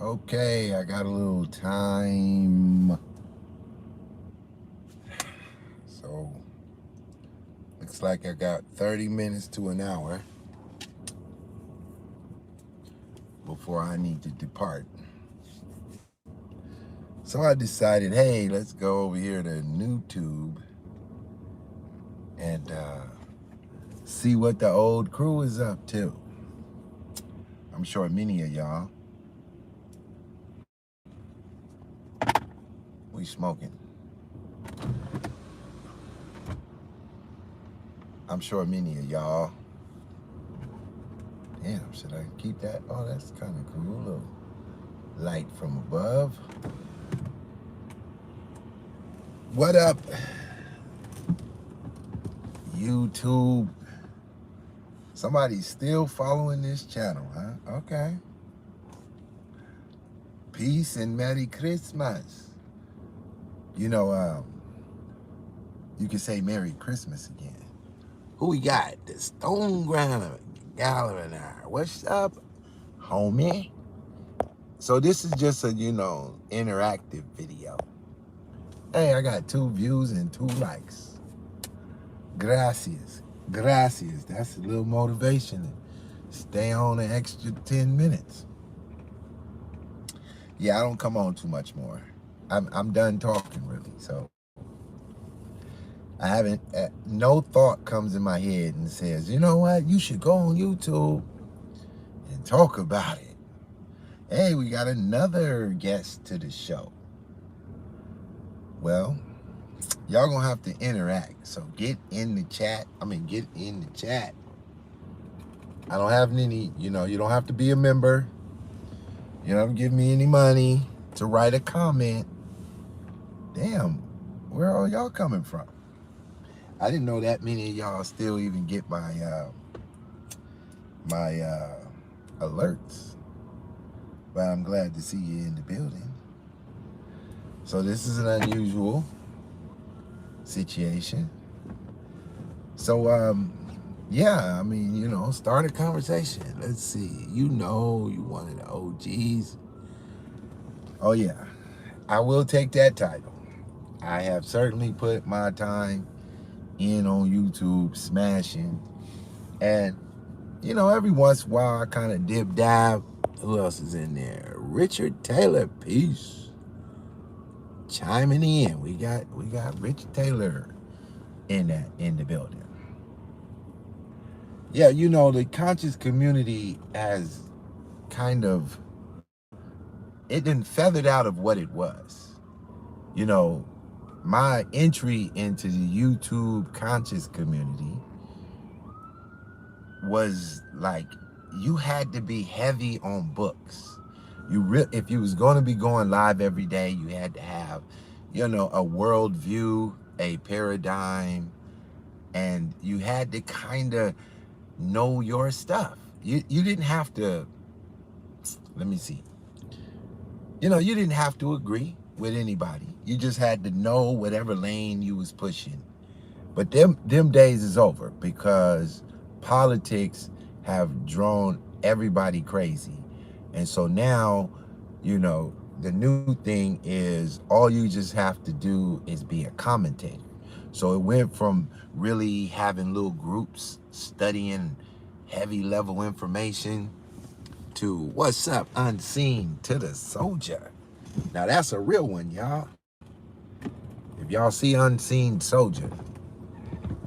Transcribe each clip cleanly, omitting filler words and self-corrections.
Okay, I got a little time. So, looks like I got 30 minutes to an hour before I need to depart. So I decided, hey, let's go over here to YouTube and see what the old crew is up to. I'm sure many of y'all, we smoking. I'm sure many of y'all, damn, should I keep that? Oh, that's kind of cool. A little light from above. What up, YouTube? Somebody's still following this channel, huh? Okay. Peace and Merry Christmas. You know, you can say Merry Christmas again. Who we got? The Stone Grinder Gallagher. What's up, homie? So this is just a, interactive video. Hey, I got 2 views and 2 likes. Gracias. Gracias. That's a little motivation. Stay on an extra 10 minutes. Yeah, I don't come on too much more. I'm done talking, really. So I haven't, no thought comes in my head and says, you know what, you should go on YouTube and talk about it. Hey, we got another guest to the show. Well, y'all gonna have to interact. So get in the chat. Get in the chat. I don't have any, you don't have to be a member. You don't have to give me any money to write a comment. Damn, where are y'all coming from? I didn't know that many of y'all still even get my alerts. But I'm glad to see you in the building. So this is an unusual situation. So yeah, start a conversation. Let's see. You one of the OGs. Oh yeah, I will take that title. I have certainly put my time in on YouTube smashing. And, every once in a while I kind of dip dive. Who else is in there? Richard Taylor, peace. Chiming in. We got Richard Taylor in the building. Yeah, the conscious community has kind of, it done feathered out of what it was. My entry into the YouTube conscious community was like, you had to be heavy on books. If you was going to be going live every day, you had to have, a worldview, a paradigm, and you had to kind of know your stuff. You didn't have to, let me see. You didn't have to agree with anybody. You just had to know whatever lane you was pushing. But them days is over because politics have drawn everybody crazy. And so now, the new thing is all you just have to do is be a commentator. So it went from really having little groups studying heavy level information to what's up unseen to the soldier. Now that's a real one, y'all. If y'all see unseen soldier,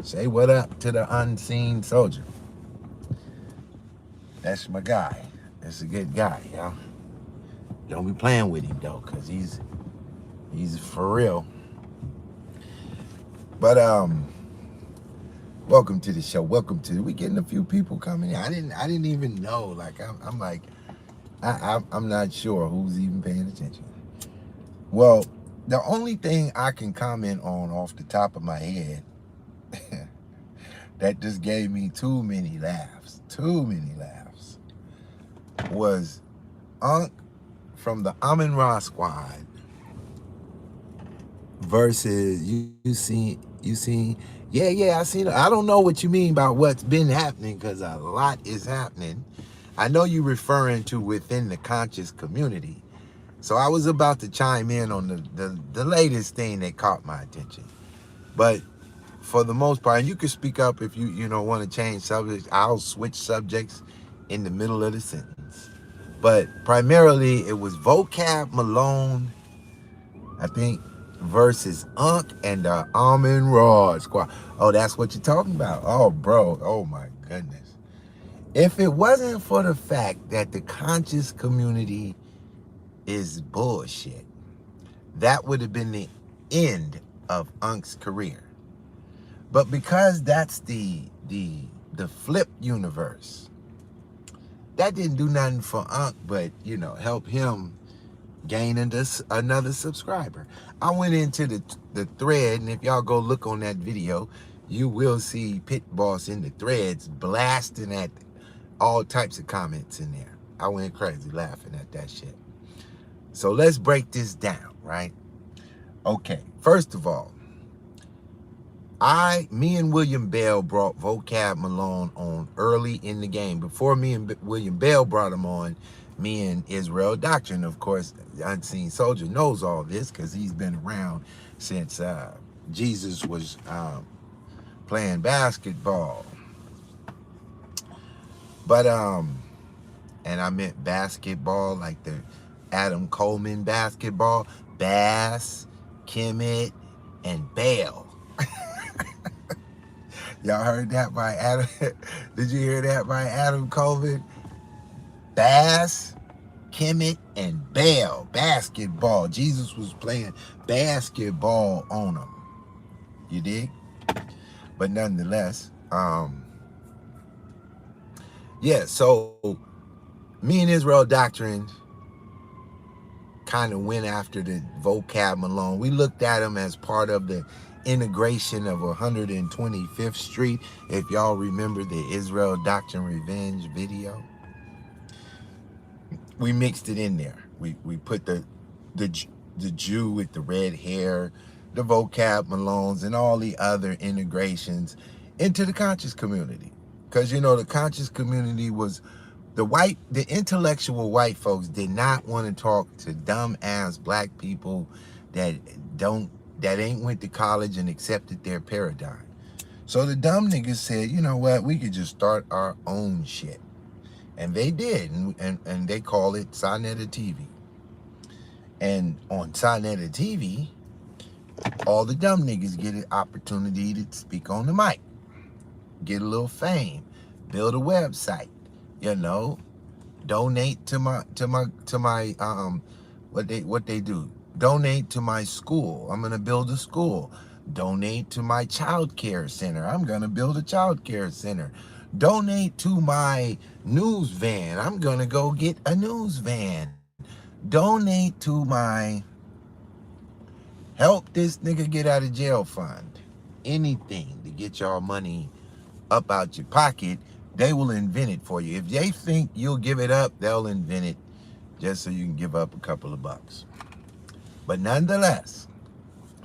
say what up to the unseen soldier. That's my guy. That's a good guy, y'all. Don't be playing with him though, cause he's for real. But welcome to the show. We getting a few people coming in. I didn't even know. Like I'm not sure who's even paying attention. Well, the only thing I can comment on off the top of my head that just gave me too many laughs, was Unc from the Amin Ra squad versus you seen, yeah, I seen it. I don't know what you mean by what's been happening because a lot is happening. I know you're referring to within the conscious community. So I was about to chime in on the latest thing that caught my attention. But for the most part, and you can speak up if you know want to change subjects. I'll switch subjects in the middle of the sentence. But primarily it was Vocab Malone, I think, versus Unk and the Almond Raw Squad. Oh, that's what you're talking about. Oh, bro. Oh my goodness. If it wasn't for the fact that the conscious community is bullshit, that would have been the end of Unk's career. But because that's the flip universe, that didn't do nothing for Unk but, help him gain another subscriber. I went into the thread, and if y'all go look on that video, you will see Pitt Boss in the threads blasting at all types of comments in there. I went crazy laughing at that shit. So let's break this down, right? Okay, first of all, me and William Bell brought Vocab Malone on early in the game. Before me and William Bell brought him on, me and Israel Doctrine, of course, the Unseen Soldier knows all this because he's been around since Jesus was playing basketball. But, and I meant basketball like the Adam Coleman basketball, Bass, Kemet, and Bale. Y'all heard that by Adam? Did you hear that by Adam Coleman? Bass, Kemet, and Bale. Basketball. Jesus was playing basketball on them. You dig? But nonetheless, yeah, so me and Israel Doctrine kind of went after the Vocab Malone. We looked at him as part of the integration of 125th Street. If y'all remember the Israel Doctrine Revenge video, we mixed it in there. We put the Jew with the red hair, the Vocab Malones, and all the other integrations into the conscious community. Because the conscious community was the intellectual white folks did not want to talk to dumb ass black people that ain't went to college and accepted their paradigm. So the dumb niggas said, you know what, we could just start our own shit. And they did, and they call it Sonetta TV. And on Sonetta TV, all the dumb niggas get an opportunity to speak on the mic, get a little fame, build a website, donate to my what they do. Donate to my school. I'm gonna build a school. Donate to my child care center. I'm gonna build a child care center. Donate to my news van. I'm gonna go get a news van. Donate to my help this nigga get out of jail fund. Anything to get y'all money up out your pocket, they will invent it for you. If they think you'll give it up, they'll invent it just so you can give up a couple of bucks. But nonetheless,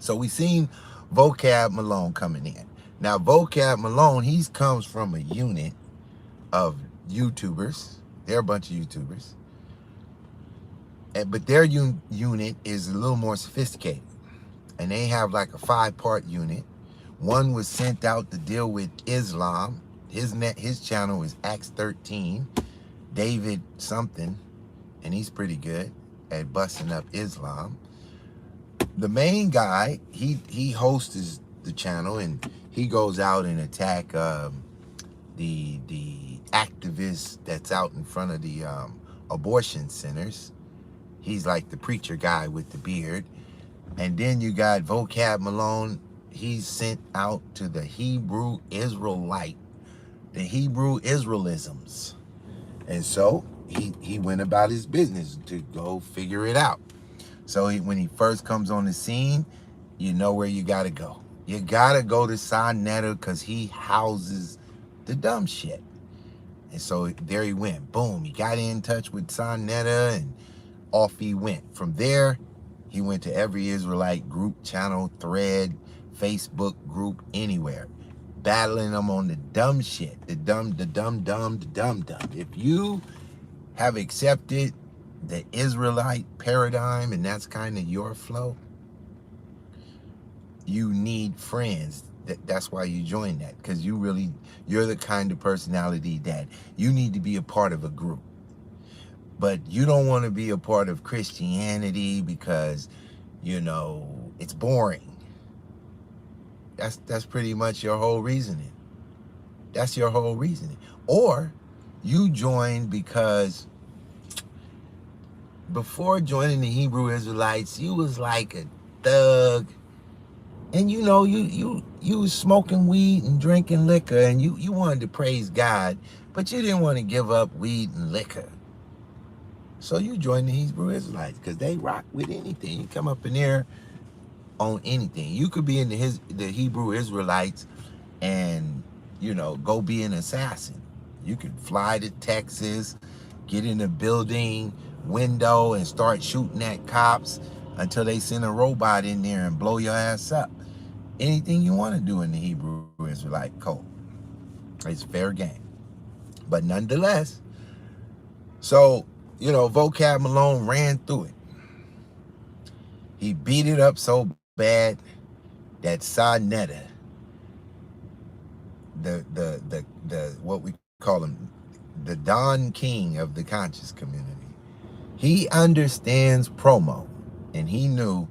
so we seen Vocab Malone coming in. Now, Vocab Malone, he comes from a unit of YouTubers. They're a bunch of YouTubers. But their unit is a little more sophisticated. And they have like a 5-part unit. One was sent out to deal with Islam. His channel is Acts 13. David something. And he's pretty good at busting up Islam. The main guy, he hosts the channel, and he goes out and attack the activists that's out in front of the abortion centers. He's like the preacher guy with the beard. And then you got Vocab Malone. He's sent out to the Hebrew Israelite, the Hebrew Israelisms. And so he went about his business to go figure it out. So when he first comes on the scene, you know where you gotta go. You gotta go to Sonetta because he houses the dumb shit. And so there he went. Boom. He got in touch with Sonetta and off he went. From there, he went to every Israelite group, channel, thread, Facebook group, anywhere. battling them on the dumb shit, the dumb. If you have accepted the Israelite paradigm and that's kind of your flow, you need friends. That's why you join that, because you're the kind of personality that you need to be a part of a group. But you don't want to be a part of Christianity because, it's boring. That's pretty much your whole reasoning. That's your whole reasoning. Or you join because before joining the Hebrew Israelites, you was like a thug. And you was smoking weed and drinking liquor, and you wanted to praise God, but you didn't want to give up weed and liquor. So you joined the Hebrew Israelites because they rock with anything. You come up in there on anything. You could be in the Hebrew Israelites and, go be an assassin. You could fly to Texas, get in a building window and start shooting at cops until they send a robot in there and blow your ass up. Anything you want to do in the Hebrew Israelite code. It's fair game. But nonetheless, so, Vocab Malone ran through it. He beat it up so bad that Sarnetta, the what we call him, the Don King of the conscious community, he understands promo, and he knew,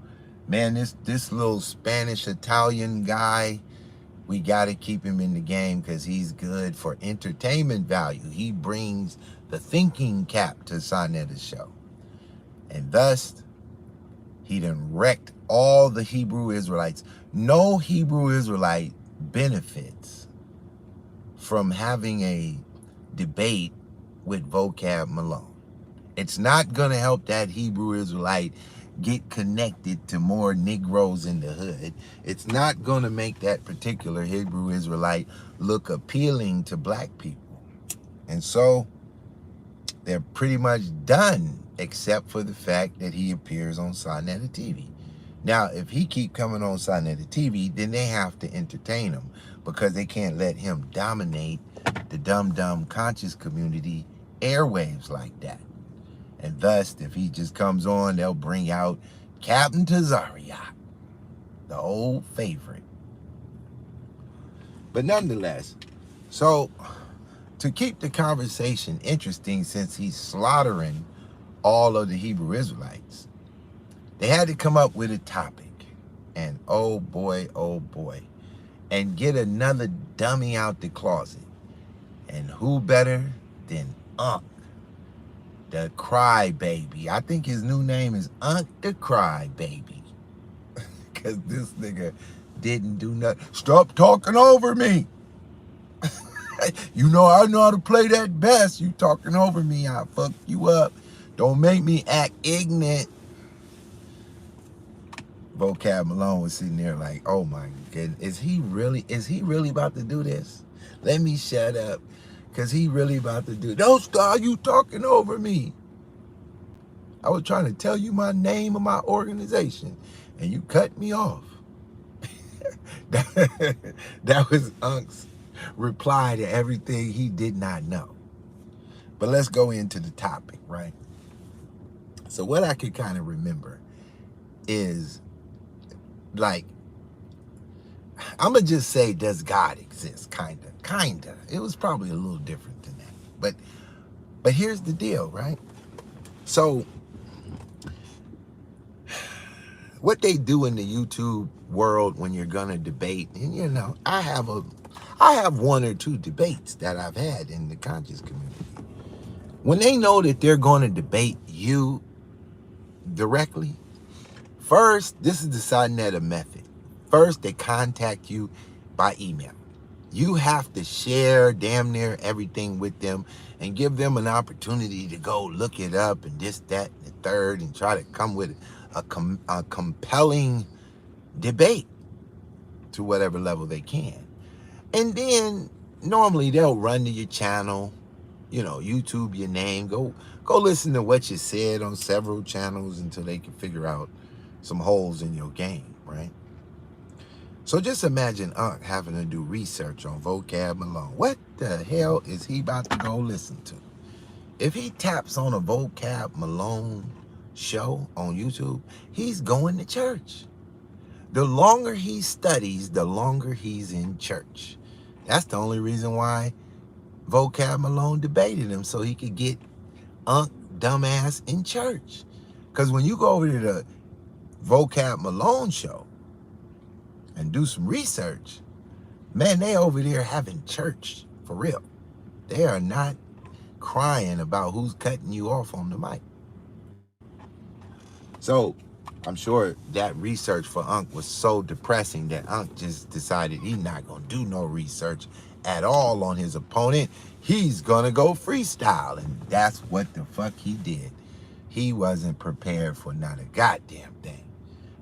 man, this little Spanish Italian guy, we got to keep him in the game because he's good for entertainment value. He brings the thinking cap to Sarnetta's show, and thus he done wrecked all the Hebrew Israelites. No Hebrew Israelite benefits from having a debate with Vocab Malone. It's not going to help that Hebrew Israelite get connected to more Negroes in the hood. It's not going to make that particular Hebrew Israelite look appealing to black people. And so they're pretty much done, except for the fact that he appears on Sarnetta TV. Now, if he keep coming on Sarnetta TV, then they have to entertain him because they can't let him dominate the dumb conscious community airwaves like that. And thus, if he just comes on, they'll bring out Captain Tazariak, the old favorite. But nonetheless, so to keep the conversation interesting, since he's slaughtering all of the Hebrew Israelites, they had to come up with a topic. And oh boy, and get another dummy out the closet. And who better than Unc, the Crybaby. I think his new name is Unc the Crybaby. Because this nigga didn't do nothing. Stop talking over me. I know how to play that bass. You talking over me, I'll fuck you up. Don't make me act ignorant. Vocab Malone was sitting there like, oh my goodness, is he really about to do this? Let me shut up, because he really about to do, don't start you talking over me. I was trying to tell you my name of my organization, and you cut me off. That was Unc's reply to everything he did not know. But let's go into the topic, right? So what I could kind of remember is, like, I'm going to just say, does God exist? Kind of. It was probably a little different than that. But here's the deal, right? So what they do in the YouTube world when you're going to debate, and I have one or two debates that I've had in the conscious community. When they know that they're going to debate you directly, first, this is the Sarnetta method. First, they contact you by email. You have to share damn near everything with them and give them an opportunity to go look it up and this, that, and the third, and try to come with a compelling debate to whatever level they can. And then normally they'll run to your channel, YouTube your name, go listen to what you said on several channels until they can figure out some holes in your game, right? So just imagine Unc having to do research on Vocab Malone. What the hell is he about to go listen to? If he taps on a Vocab Malone show on YouTube, he's going to church. The longer he studies, the longer he's in church. That's the only reason why Vocab Malone debated him, so he could get Unc dumbass in church. Because when you go over to the Vocab Malone show and do some research, man, they over there having church for real. They are not crying about who's cutting you off on the mic. So I'm sure that research for Unc was so depressing that Unc just decided he's not going to do no research at all on his opponent. He's going to go freestyle. And that's what the fuck he did. He wasn't prepared for not a goddamn thing.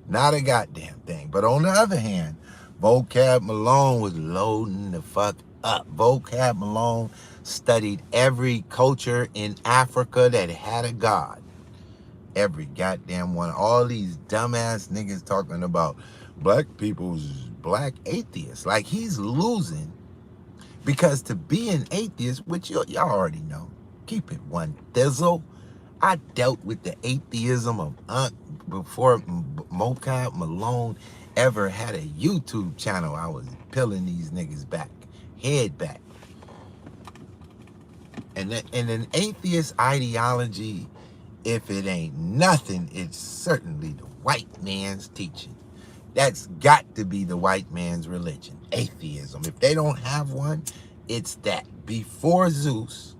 Not a goddamn thing. But on the other hand, Vocab Malone was loading the fuck up. Vocab Malone studied every culture in Africa that had a god. Every goddamn one. All these dumbass niggas talking about black people's black atheists. Like, he's losing. Because to be an atheist, which y'all already know, keep it one thizzle. I dealt with the atheism of Unc before Vocab Malone ever had a YouTube channel. I was peeling these niggas back, head back. And an atheist ideology, if it ain't nothing, it's certainly the white man's teaching. That's got to be the white man's religion, atheism. If they don't have one, it's that. Before Zeus,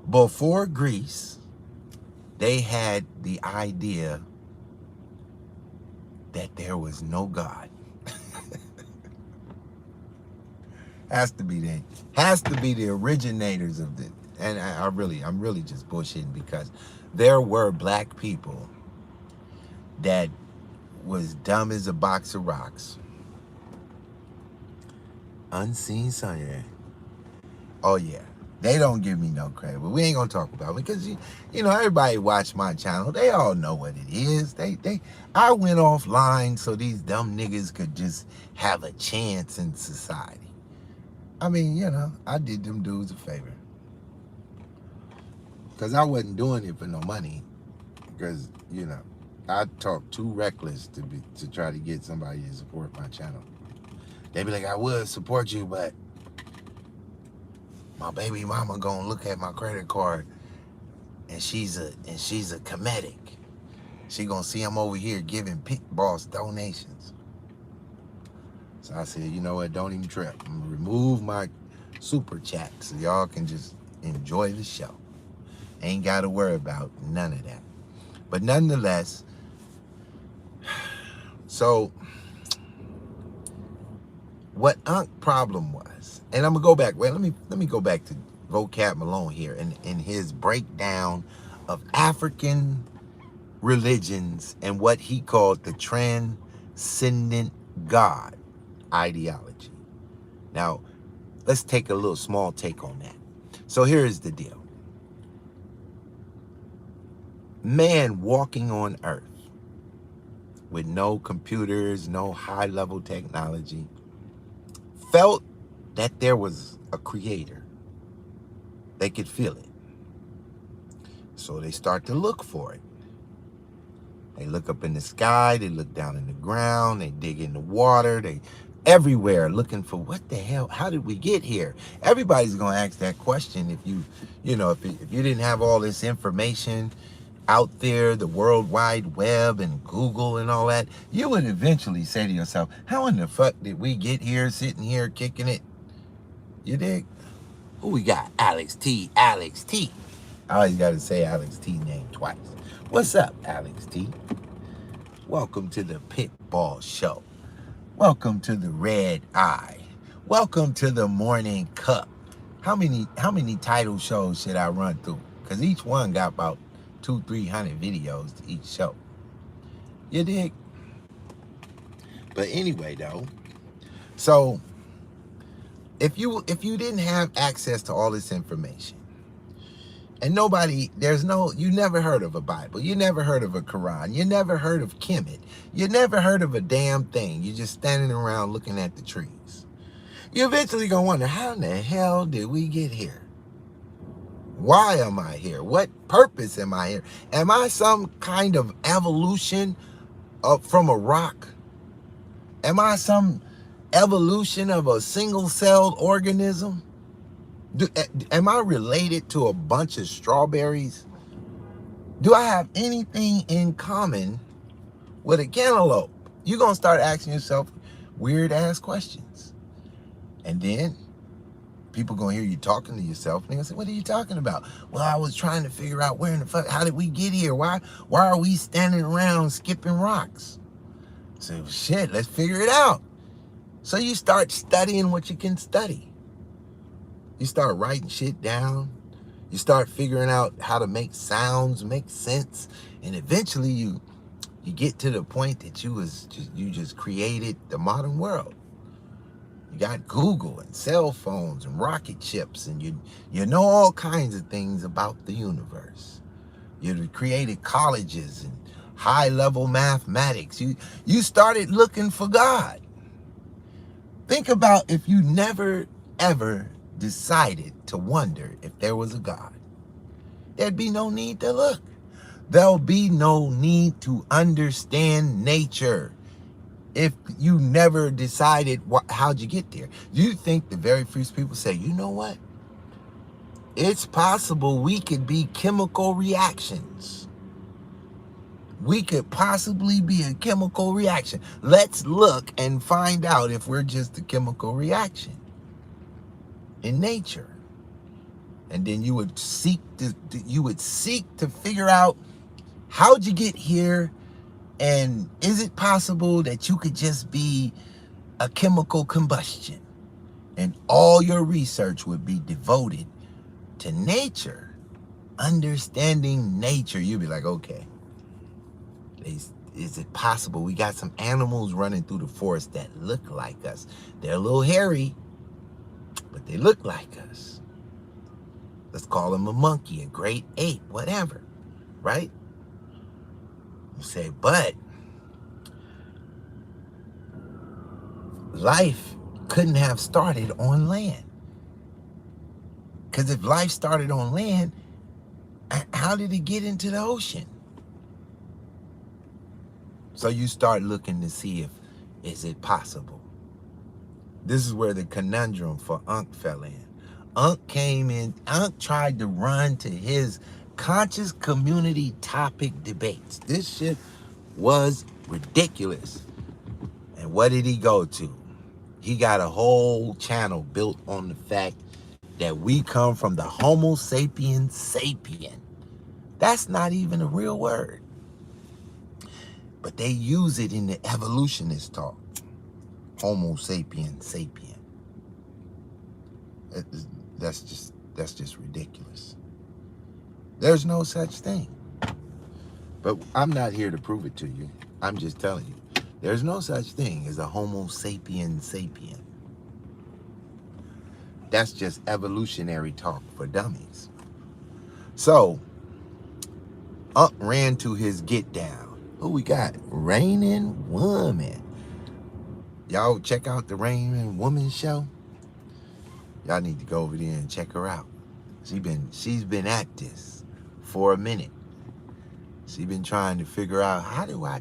before Greece, they had the idea that there was no God. Has to be the originators of this. And I'm really just bullshitting, because there were black people that was dumb as a box of rocks. Unseen Sunday. Oh yeah, they don't give me no credit, but we ain't gonna talk about it, because you know, everybody watch my channel. They all know what it is. I went offline so these dumb niggas could just have a chance in society. I mean, you know, I did them dudes a favor, because I wasn't doing it for no money. Because, you know, I talk too reckless to try to get somebody to support my channel. They be like, I would support you, but my baby mama gonna look at my credit card, and she's a comedic. She gonna see I'm over here giving Pitt boss donations. So I said, you know what? Don't even trip. I'm gonna remove my super chat so y'all can just enjoy the show. Ain't got to worry about none of that. But nonetheless, so what Unc problem was, and I'm gonna go back. Wait, let me go back to Vocab Malone here in his breakdown of African religions and what he called the transcendent God ideology. Now, let's take a little small take on that. So here is the deal. Man walking on earth with no computers, no high-level technology, felt that there was a creator. They could feel it. So they start to look for it. They look up in the sky, they look down in the ground, they dig in the water, they everywhere looking for what the hell, how did we get here? Everybody's gonna ask that question if you didn't have all this information out there, the World Wide Web and Google and all that, you would eventually say to yourself, how in the fuck did we get here, sitting here, kicking it? You dig? Who we got? Alex T. Alex T. I always got to say Alex T name twice. What's up, Alex T? Welcome to the Pitt Ball Show. Welcome to the Red Eye. Welcome to the Morning Cup. How many title shows should I run through? Because each one got about 200-300 videos to each show. You dig? But anyway, though, so if you didn't have access to all this information, And nobody, you never heard of a Bible. You never heard of a Quran. You never heard of Kemet. You never heard of a damn thing. You're just standing around looking at the trees. You're eventually going to wonder, how in the hell did we get here? Why am I here? What purpose am I here? Am I some kind of evolution from a rock? Am I some evolution of a single-celled organism? Am I related to a bunch of strawberries? Do I have anything in common with a cantaloupe? You're going to start asking yourself weird-ass questions. And then people going to hear you talking to yourself, and they're going to say, what are you talking about? Well, I was trying to figure out where in the fuck, how did we get here? Why are we standing around skipping rocks? So, shit, let's figure it out. So you start studying what you can study. You start writing shit down. You start figuring out how to make sounds make sense. And eventually you get to the point that you just created the modern world. You got Google and cell phones and rocket ships, and you know all kinds of things about the universe. You created colleges and high-level mathematics. You started looking for God. Think about if you never, ever decided to wonder if there was a God. There'd be no need to look. There'll be no need to understand nature if you never decided how'd you get there. You think the very first people say, you know what? It's possible we could be chemical reactions. We could possibly be a chemical reaction. Let's look and find out if we're just a chemical reaction in nature. And then you would seek to figure out, how'd you get here, and is it possible that you could just be a chemical combustion? And all your research would be devoted to nature, understanding nature. You'd be like, okay, is it possible we got some animals running through the forest that look like us? They're a little hairy, but they look like us. Let's call them a monkey, a great ape, whatever, right? You say, but life couldn't have started on land. Because if life started on land, how did it get into the ocean? So you start looking to see is it possible? This is where the conundrum for Unc fell in. Unc tried to run to his conscious community topic debates. This shit was ridiculous. And what did he go to? He got a whole channel built on the fact that we come from the Homo sapiens sapien. That's not even a real word. But they use it in the evolutionist talk. Homo sapiens sapien. That's just ridiculous. There's no such thing. But I'm not here to prove it to you. I'm just telling you. There's no such thing as a Homo sapiens sapien. That's just evolutionary talk for dummies. So, Unc ran to his get down. Who we got? Raining Woman. Y'all check out the Raining Woman show. Y'all need to go over there and check her out. She's been at this for a minute. She's been trying to figure out, how do I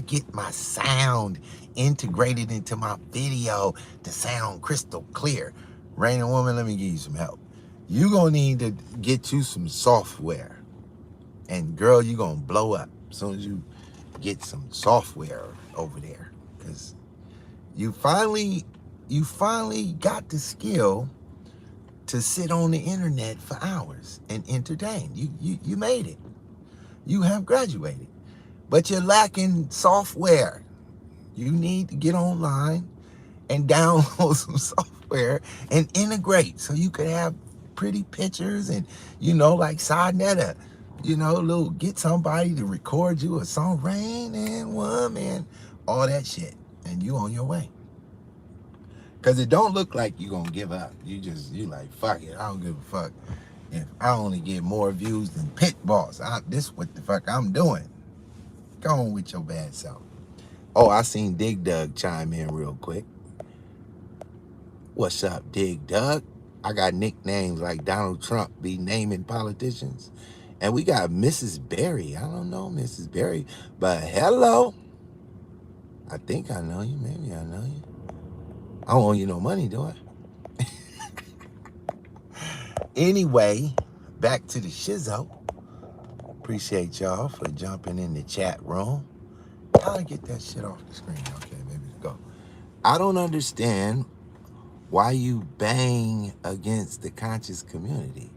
get my sound integrated into my video to sound crystal clear? Raining Woman, let me give you some help. You're going to need to get you some software. And girl, you're going to blow up as soon as you get some software over there. Because you finally got the skill to sit on the internet for hours and entertain. You made it. You have graduated. But you're lacking software. You need to get online and download some software and integrate so you could have pretty pictures and, like Sarnetta, get somebody to record you a song, Raining Woman, all that shit. And you on your way. Because it don't look like you're going to give up. You like, fuck it, I don't give a fuck. If I only get more views than Pitt Boss, this what the fuck I'm doing. Go on with your bad self. Oh, I seen Dig Dug chime in real quick. What's up, Dig Dug? I got nicknames like Donald Trump be naming politicians. And we got Mrs. Berry. I don't know Mrs. Berry, but hello. I think I know you. Maybe I know you. I don't owe you no money, do I? Anyway, back to the shizzo. Appreciate y'all for jumping in the chat room. How do I get that shit off the screen? Okay, maybe go. I don't understand why you bang against the conscious community.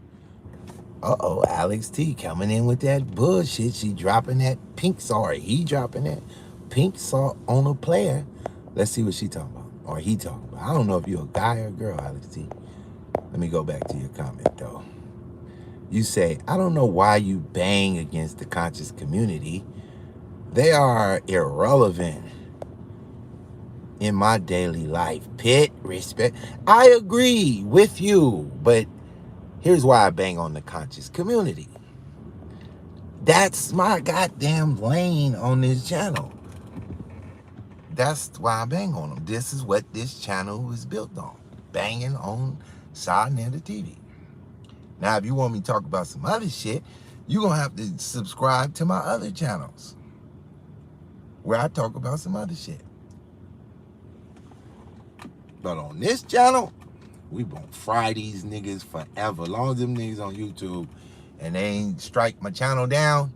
Uh-oh, Alex T coming in with that bullshit. She dropping that pink salt, or he dropping that pink salt on a player. Let's see what she talking about, or he talking about. I don't know if you're a guy or a girl, Alex T. Let me go back to your comment, though. You say, I don't know why you bang against the conscious community. They are irrelevant in my daily life. Pitt, respect. I agree with you, but here's why I bang on the conscious community. That's my goddamn lane on this channel. That's why I bang on them. This is what this channel was built on. Banging on Sodnetta TV. Now, if you want me to talk about some other shit, you're going to have to subscribe to my other channels where I talk about some other shit. But on this channel, we gonna fry these niggas forever. As long as them niggas on YouTube and they ain't strike my channel down,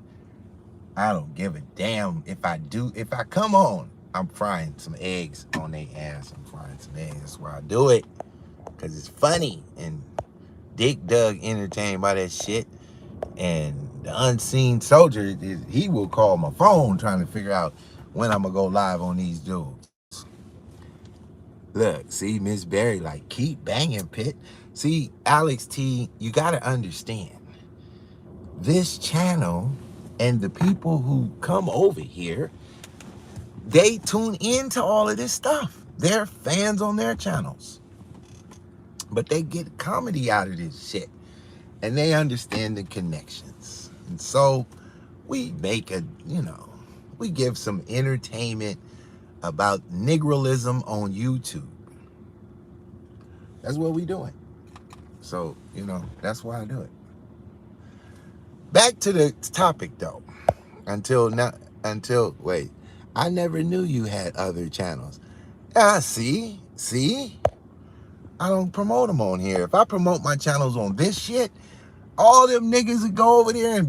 I don't give a damn if I do. If I come on, I'm frying some eggs on their ass. I'm frying some eggs. That's why I do it. Because it's funny. And Dick Doug entertained by that shit. And the unseen soldier, he will call my phone trying to figure out when I'm going to go live on these dudes. Look, see, Miss Berry, like, keep banging, Pitt. See, Alex T, you got to understand. This channel and the people who come over here, they tune into all of this stuff. They're fans on their channels. But they get comedy out of this shit. And they understand the connections. And so we make we give some entertainment about Negroism on YouTube. That's what we doing. So, that's why I do it. Back to the topic though. Wait, I never knew you had other channels. See? I don't promote them on here. If I promote my channels on this shit, all them niggas would go over there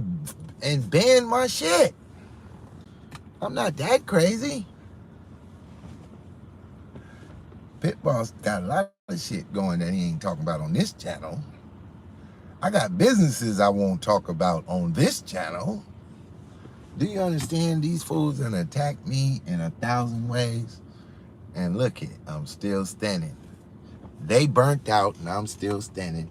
and ban my shit. I'm not that crazy. Pit Boss got a lot of shit going that he ain't talking about on this channel. I got businesses I won't talk about on this channel. Do you understand? These fools gonna attack me in 1,000 ways. And look it, I'm still standing. They burnt out and I'm still standing.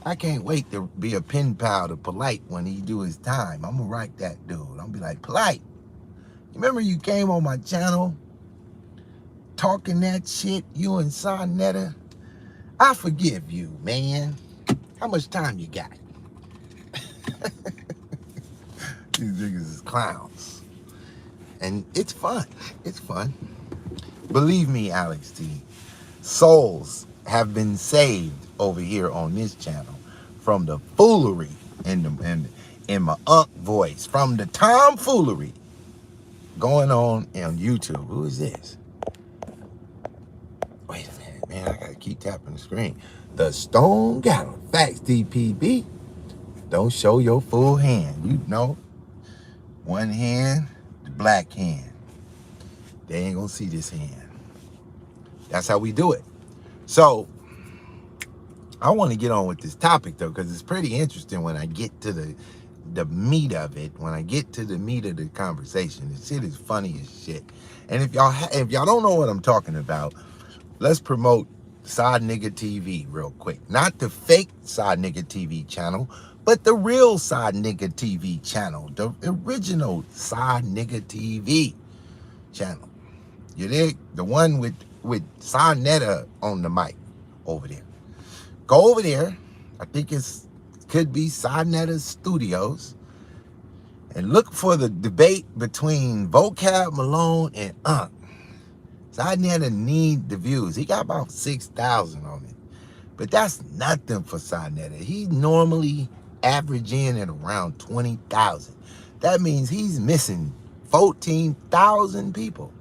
I can't wait to be a pen pal to Polite when he do his time. I'm gonna write that dude. I'm gonna be like, Polite, you remember you came on my channel talking that shit, you and Sodnetta? I forgive you, man. How much time you got? These niggas is clowns. And it's fun. It's fun. Believe me, Alex T, souls have been saved over here on this channel from the foolery in my voice, from the tomfoolery going on YouTube. Who is this? Wait a minute, man. I gotta keep tapping the screen. The Stone Gallon. Facts, DPB. Don't show your full hand. You know, one hand, the black hand. They ain't gonna see this hand. That's how we do it. So, I want to get on with this topic though, because it's pretty interesting when I get to the meat of it. When I get to the meat of the conversation, the shit is funny as shit. And if y'all don't know what I'm talking about, let's promote Sod Nigga TV real quick. Not the fake Sod Nigga TV channel, but the real Sod Nigga TV channel, the original Sod Nigga TV channel. You dig? The one with Sodnetta on the mic over there. Go over there. I think it's could be Sinetta Studios, and look for the debate between Vocab Malone and Unc. Sinetta need the views. He got about 6,000 on it. But that's nothing for Sinetta. He's normally averaging at around 20,000. That means he's missing 14,000 people.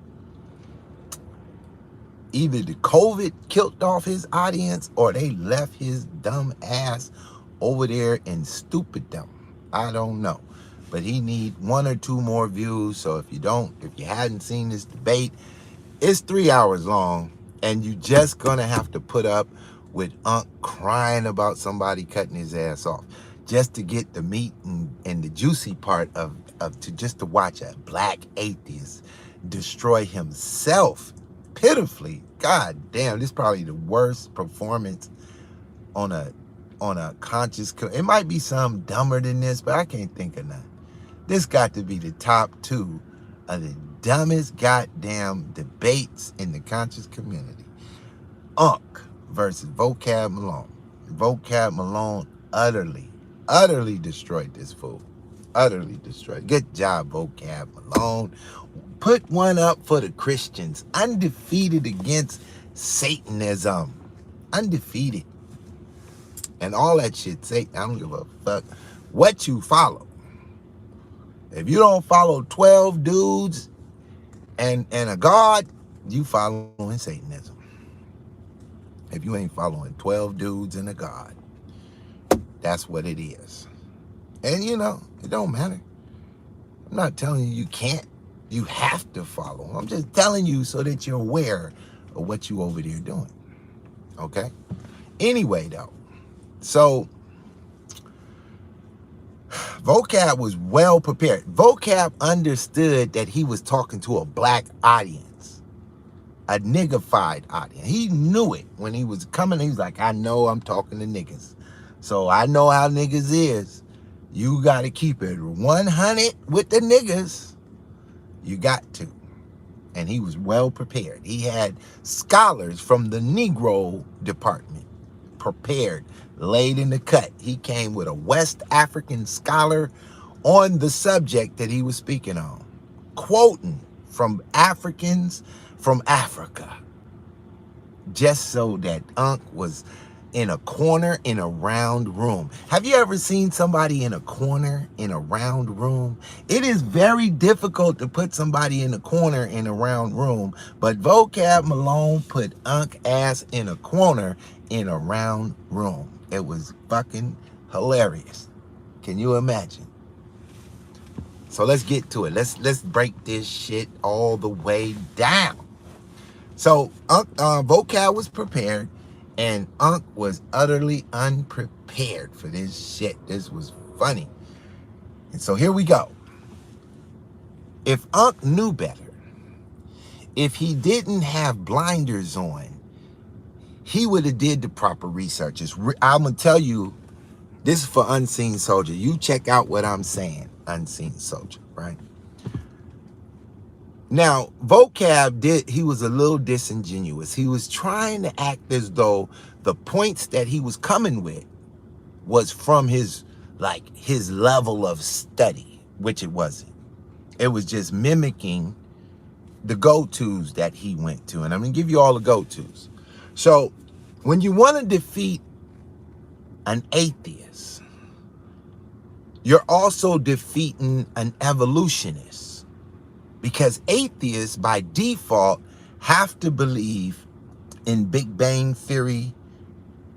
Either the COVID killed off his audience or they left his dumb ass over there in stupid-dumb. I don't know. But he need 1 or 2 more views. So if you hadn't seen this debate, it's 3 hours long, and you just gonna have to put up with Unc crying about somebody cutting his ass off just to get the meat and the juicy part of to watch a black atheist destroy himself pitifully. God damn, this is probably the worst performance on a conscious. It might be some dumber than this, but I can't think of none. This got to be the top 2 of the dumbest goddamn debates in the conscious community. Unc versus Vocab Malone. Vocab Malone utterly destroyed this fool. Utterly destroyed. Good job, Vocab Malone. Put one up for the Christians. Undefeated against Satanism. Undefeated. And all that shit, Satan, I don't give a fuck what you follow. If you don't follow 12 dudes and a God, you following Satanism. If you ain't following 12 dudes and a God, that's what it is. And it don't matter. I'm not telling you can't. You have to follow. I'm just telling you so that you're aware of what you over there doing. Okay? Anyway, though. So, Vocab was well prepared. Vocab understood that he was talking to a black audience, a niggified audience. He knew it when he was coming. He was like, I know I'm talking to niggas. So I know how niggas is. You got to keep it 100 with the niggas. You got to. And he was well prepared. He had scholars from the Negro department prepared, laid in the cut. He came with a West African scholar on the subject that he was speaking on, quoting from Africans from Africa, just so that Unc was in a corner in a round room. Have you ever seen somebody in a corner in a round room? It is very difficult to put somebody in a corner in a round room, but Vocab Malone put Unc ass in a corner in a round room. It was fucking hilarious. Can you imagine? So let's get to it. Let's break this shit all the way down. So Vocab was prepared, and Unc was utterly unprepared for this shit. This was funny. And so here we go. If Unc knew better, if he didn't have blinders on, he would have did the proper research. I'm going to tell you, this is for Unseen Soldier. You check out what I'm saying, Unseen Soldier, right? Now, Vocab he was a little disingenuous. He was trying to act as though the points that he was coming with was from his level of study, which it wasn't. It was just mimicking the go-tos that he went to. And I'm going to give you all the go-tos. So when you want to defeat an atheist, you're also defeating an evolutionist, because atheists by default have to believe in Big Bang Theory,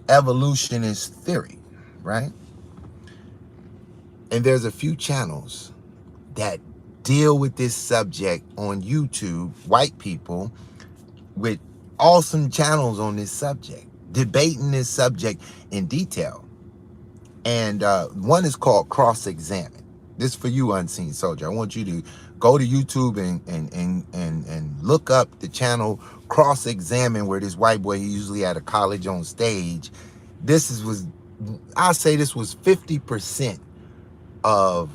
evolutionist theory, right? And there's a few channels that deal with this subject on YouTube, white people with awesome channels on this subject, debating this subject in detail. And one is called Cross Examine. This is for you, Unseen Soldier. I want you to go to YouTube and look up the channel Cross Examine, where this white boy, he usually at a college on stage. I'll say this was 50% of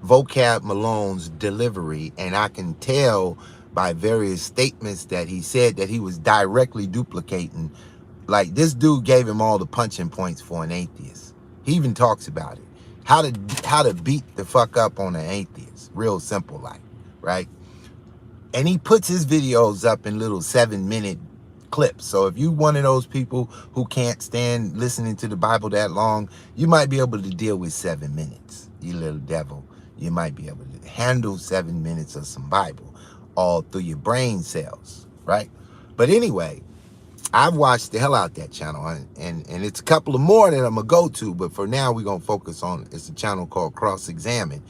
Vocab Malone's delivery, and I can tell by various statements that he said that he was directly duplicating. Like, this dude gave him all the punching points for an atheist. He even talks about it. How to beat the fuck up on an atheist. Real simple, like, right? And he puts his videos up in little 7-minute clips. So if you one of those people who can't stand listening to the Bible that long, you might be able to deal with 7 minutes. You little devil. You might be able to handle 7 minutes of some Bible all through your brain cells, right? But anyway, I've watched the hell out that channel, and it's a couple of more that I'm gonna go to, but for now we're gonna focus on, it's a channel called Cross Examine,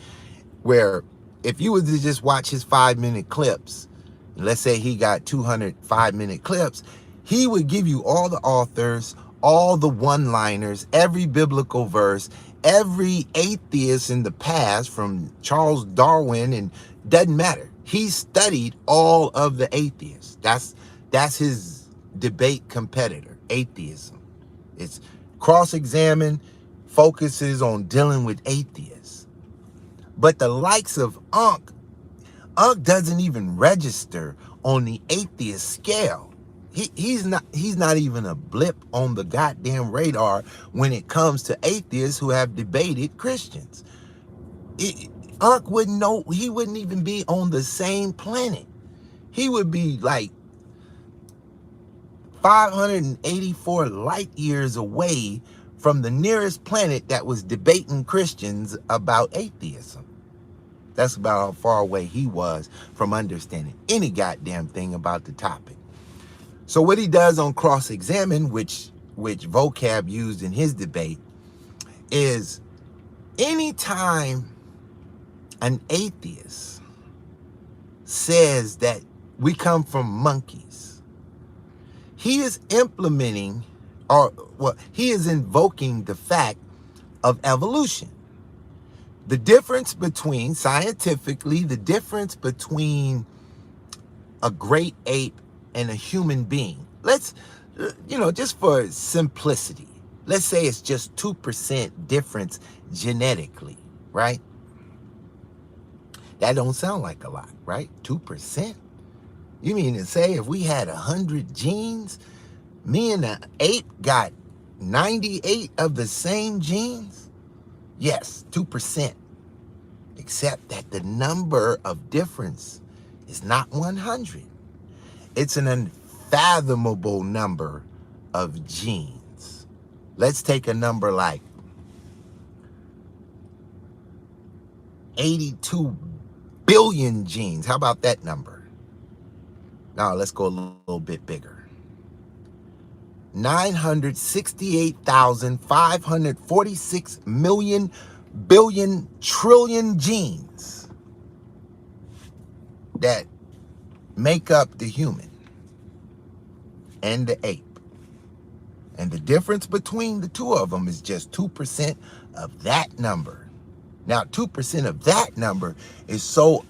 where if you were to just watch his 5-minute clips, let's say he got 200 5-minute clips, he would give you all the authors, all the one-liners, every biblical verse, every atheist in the past from Charles Darwin, and doesn't matter. He studied all of the atheists. That's his debate competitor, atheism. It's Cross-Examine focuses on dealing with atheists. But the likes of Unc doesn't even register on the atheist scale. He's not even a blip on the goddamn radar when it comes to atheists who have debated Christians. Unc wouldn't know, he wouldn't even be on the same planet. He would be like 584 light years away from the nearest planet that was debating Christians about atheism. That's about how far away he was from understanding any goddamn thing about the topic. So what he does on Cross-Examine, which vocab used in his debate, is anytime an atheist says that we come from monkeys, he is implementing, he is invoking the fact of evolution. The difference between, scientifically, the difference between a great ape and a human being. Let's, just for simplicity, let's say it's just 2% difference genetically, right? That don't sound like a lot, right? 2%? You mean to say if we had 100 genes, me and the ape got 98 of the same genes? Yes, 2%. Except that the number of difference is not 100. It's an unfathomable number of genes. Let's take a number like 82 billion genes. How about that number? Now let's go a little bit bigger. 968,546 million billion trillion genes that make up the human and the ape. And the difference between the two of them is just 2% of that number. Now, 2% of that number is so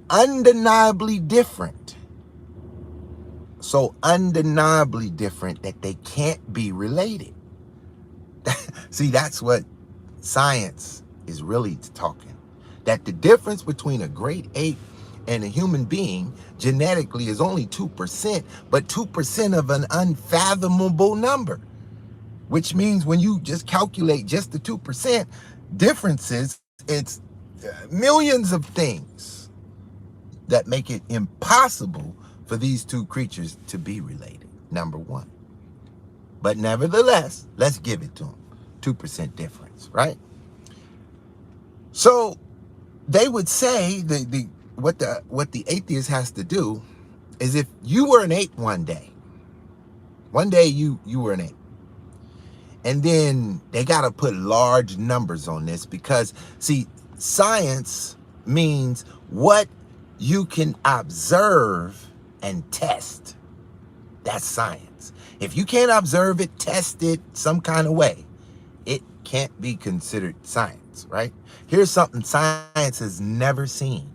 undeniably different. So undeniably different that they can't be related. See, that's what science is really talking. That the difference between a great ape and a human being genetically is only 2%, but 2% of an unfathomable number. Which means when you just calculate just the 2% differences, it's millions of things that make it impossible for these two creatures to be related, number one. But nevertheless, let's give it to them. 2% difference, right? So they would say what the atheist has to do is, if you were an ape one day you were an ape, and then they got to put large numbers on this, because see, science means what you can observe and test. That's science. If you can't observe it, test it some kind of way, it can't be considered science, right? Here's something science has never seen.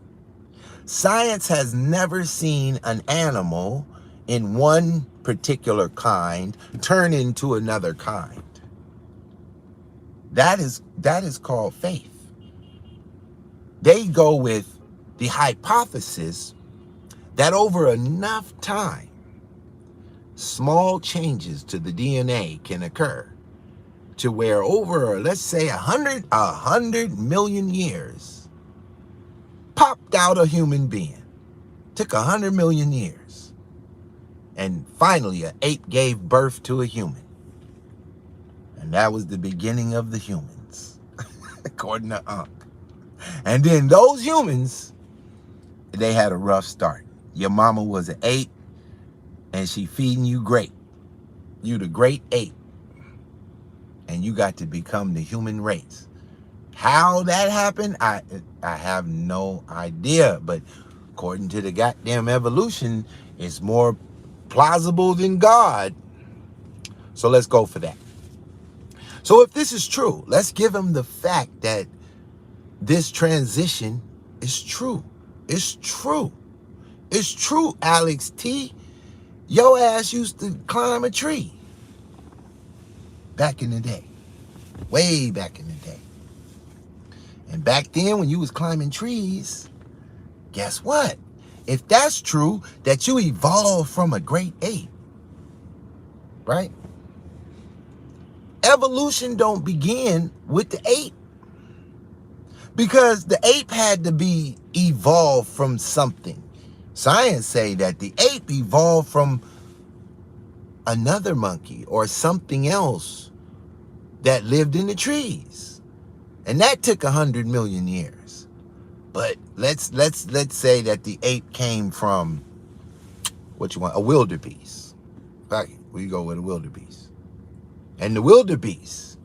Science has never seen an animal in one particular kind turn into another kind. That is called faith. They go with the hypothesis that over enough time, small changes to the DNA can occur to where over, let's say, 100 million years, popped out a human being. Took 100 million years. And finally, an ape gave birth to a human. And that was the beginning of the humans, according to Unc. And then those humans, they had a rough start. Your mama was an ape, and she feeding you great. You the great ape. And you got to become the human race. How that happened, I have no idea. But according to the goddamn evolution, it's more plausible than God. So let's go for that. So if this is true, let's give him the fact that this transition is true. It's true. It's true, Alex T. Your ass used to climb a tree back in the day. Way back in the day. And back then when you was climbing trees, guess what? If that's true, that you evolved from a great ape, right? Evolution don't begin with the ape. Because the ape had to be evolved from something. Science say that the ape evolved from another monkey or something else that lived in the trees. And that took 100 million years. But let's say that the ape came from, a wildebeest. Right, we go with a wildebeest. And the wildebeest,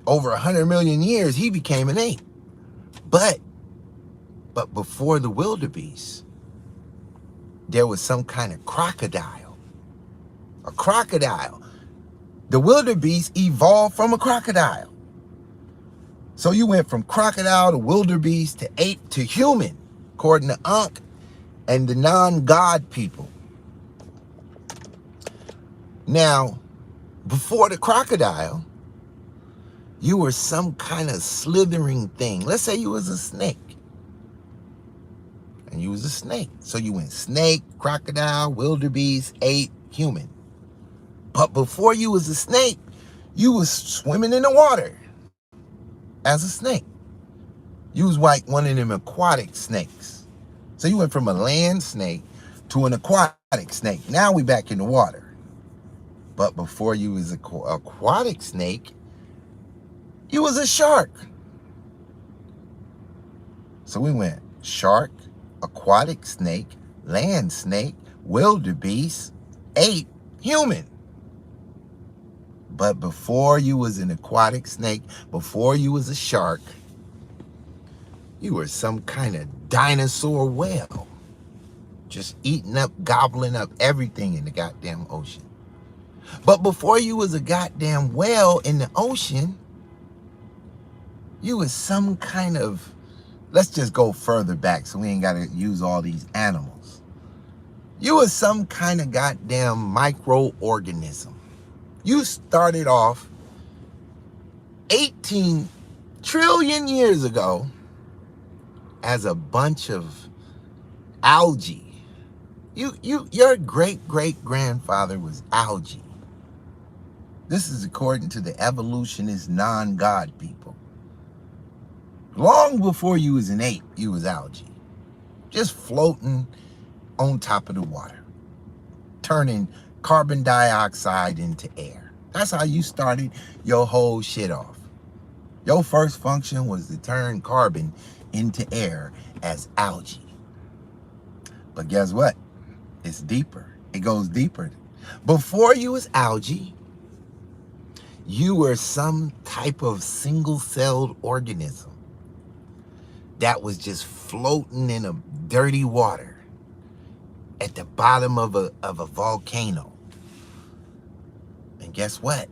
over 100 million years, he became an ape. But before the wildebeest, there was some kind of crocodile. A crocodile. The wildebeest evolved from a crocodile. So you went from crocodile to wildebeest to ape to human, according to Ankh and the non-God people. Now, before the crocodile, you were some kind of slithering thing. Let's say you was a snake. And you was a snake. So you went snake, crocodile, wildebeest, ape, human. But before you was a snake, you was swimming in the water as a snake. You was like one of them aquatic snakes. So you went from a land snake to an aquatic snake. Now we back in the water. But before you was an aquatic snake, you was a shark. So we went shark, aquatic snake, land snake, wildebeest, ape, human. But before you was an aquatic snake, before you was a shark, you were some kind of dinosaur whale. Just eating up, gobbling up everything in the goddamn ocean. But before you was a goddamn whale in the ocean, you was some kind of, let's just go further back so we ain't got to use all these animals. You was some kind of goddamn microorganism. You started off 18 trillion years ago as a bunch of algae. Your great-great-grandfather was algae. This is according to the evolutionist non-God people. Long before you was an ape, you was algae. Just floating on top of the water. Turning carbon dioxide into air. That's how you started your whole shit off. Your first function was to turn carbon into air as algae. But guess what? It's deeper. It goes deeper. Before you was algae, you were some type of single-celled organism that was just floating in a dirty water at the bottom of a volcano. And guess what?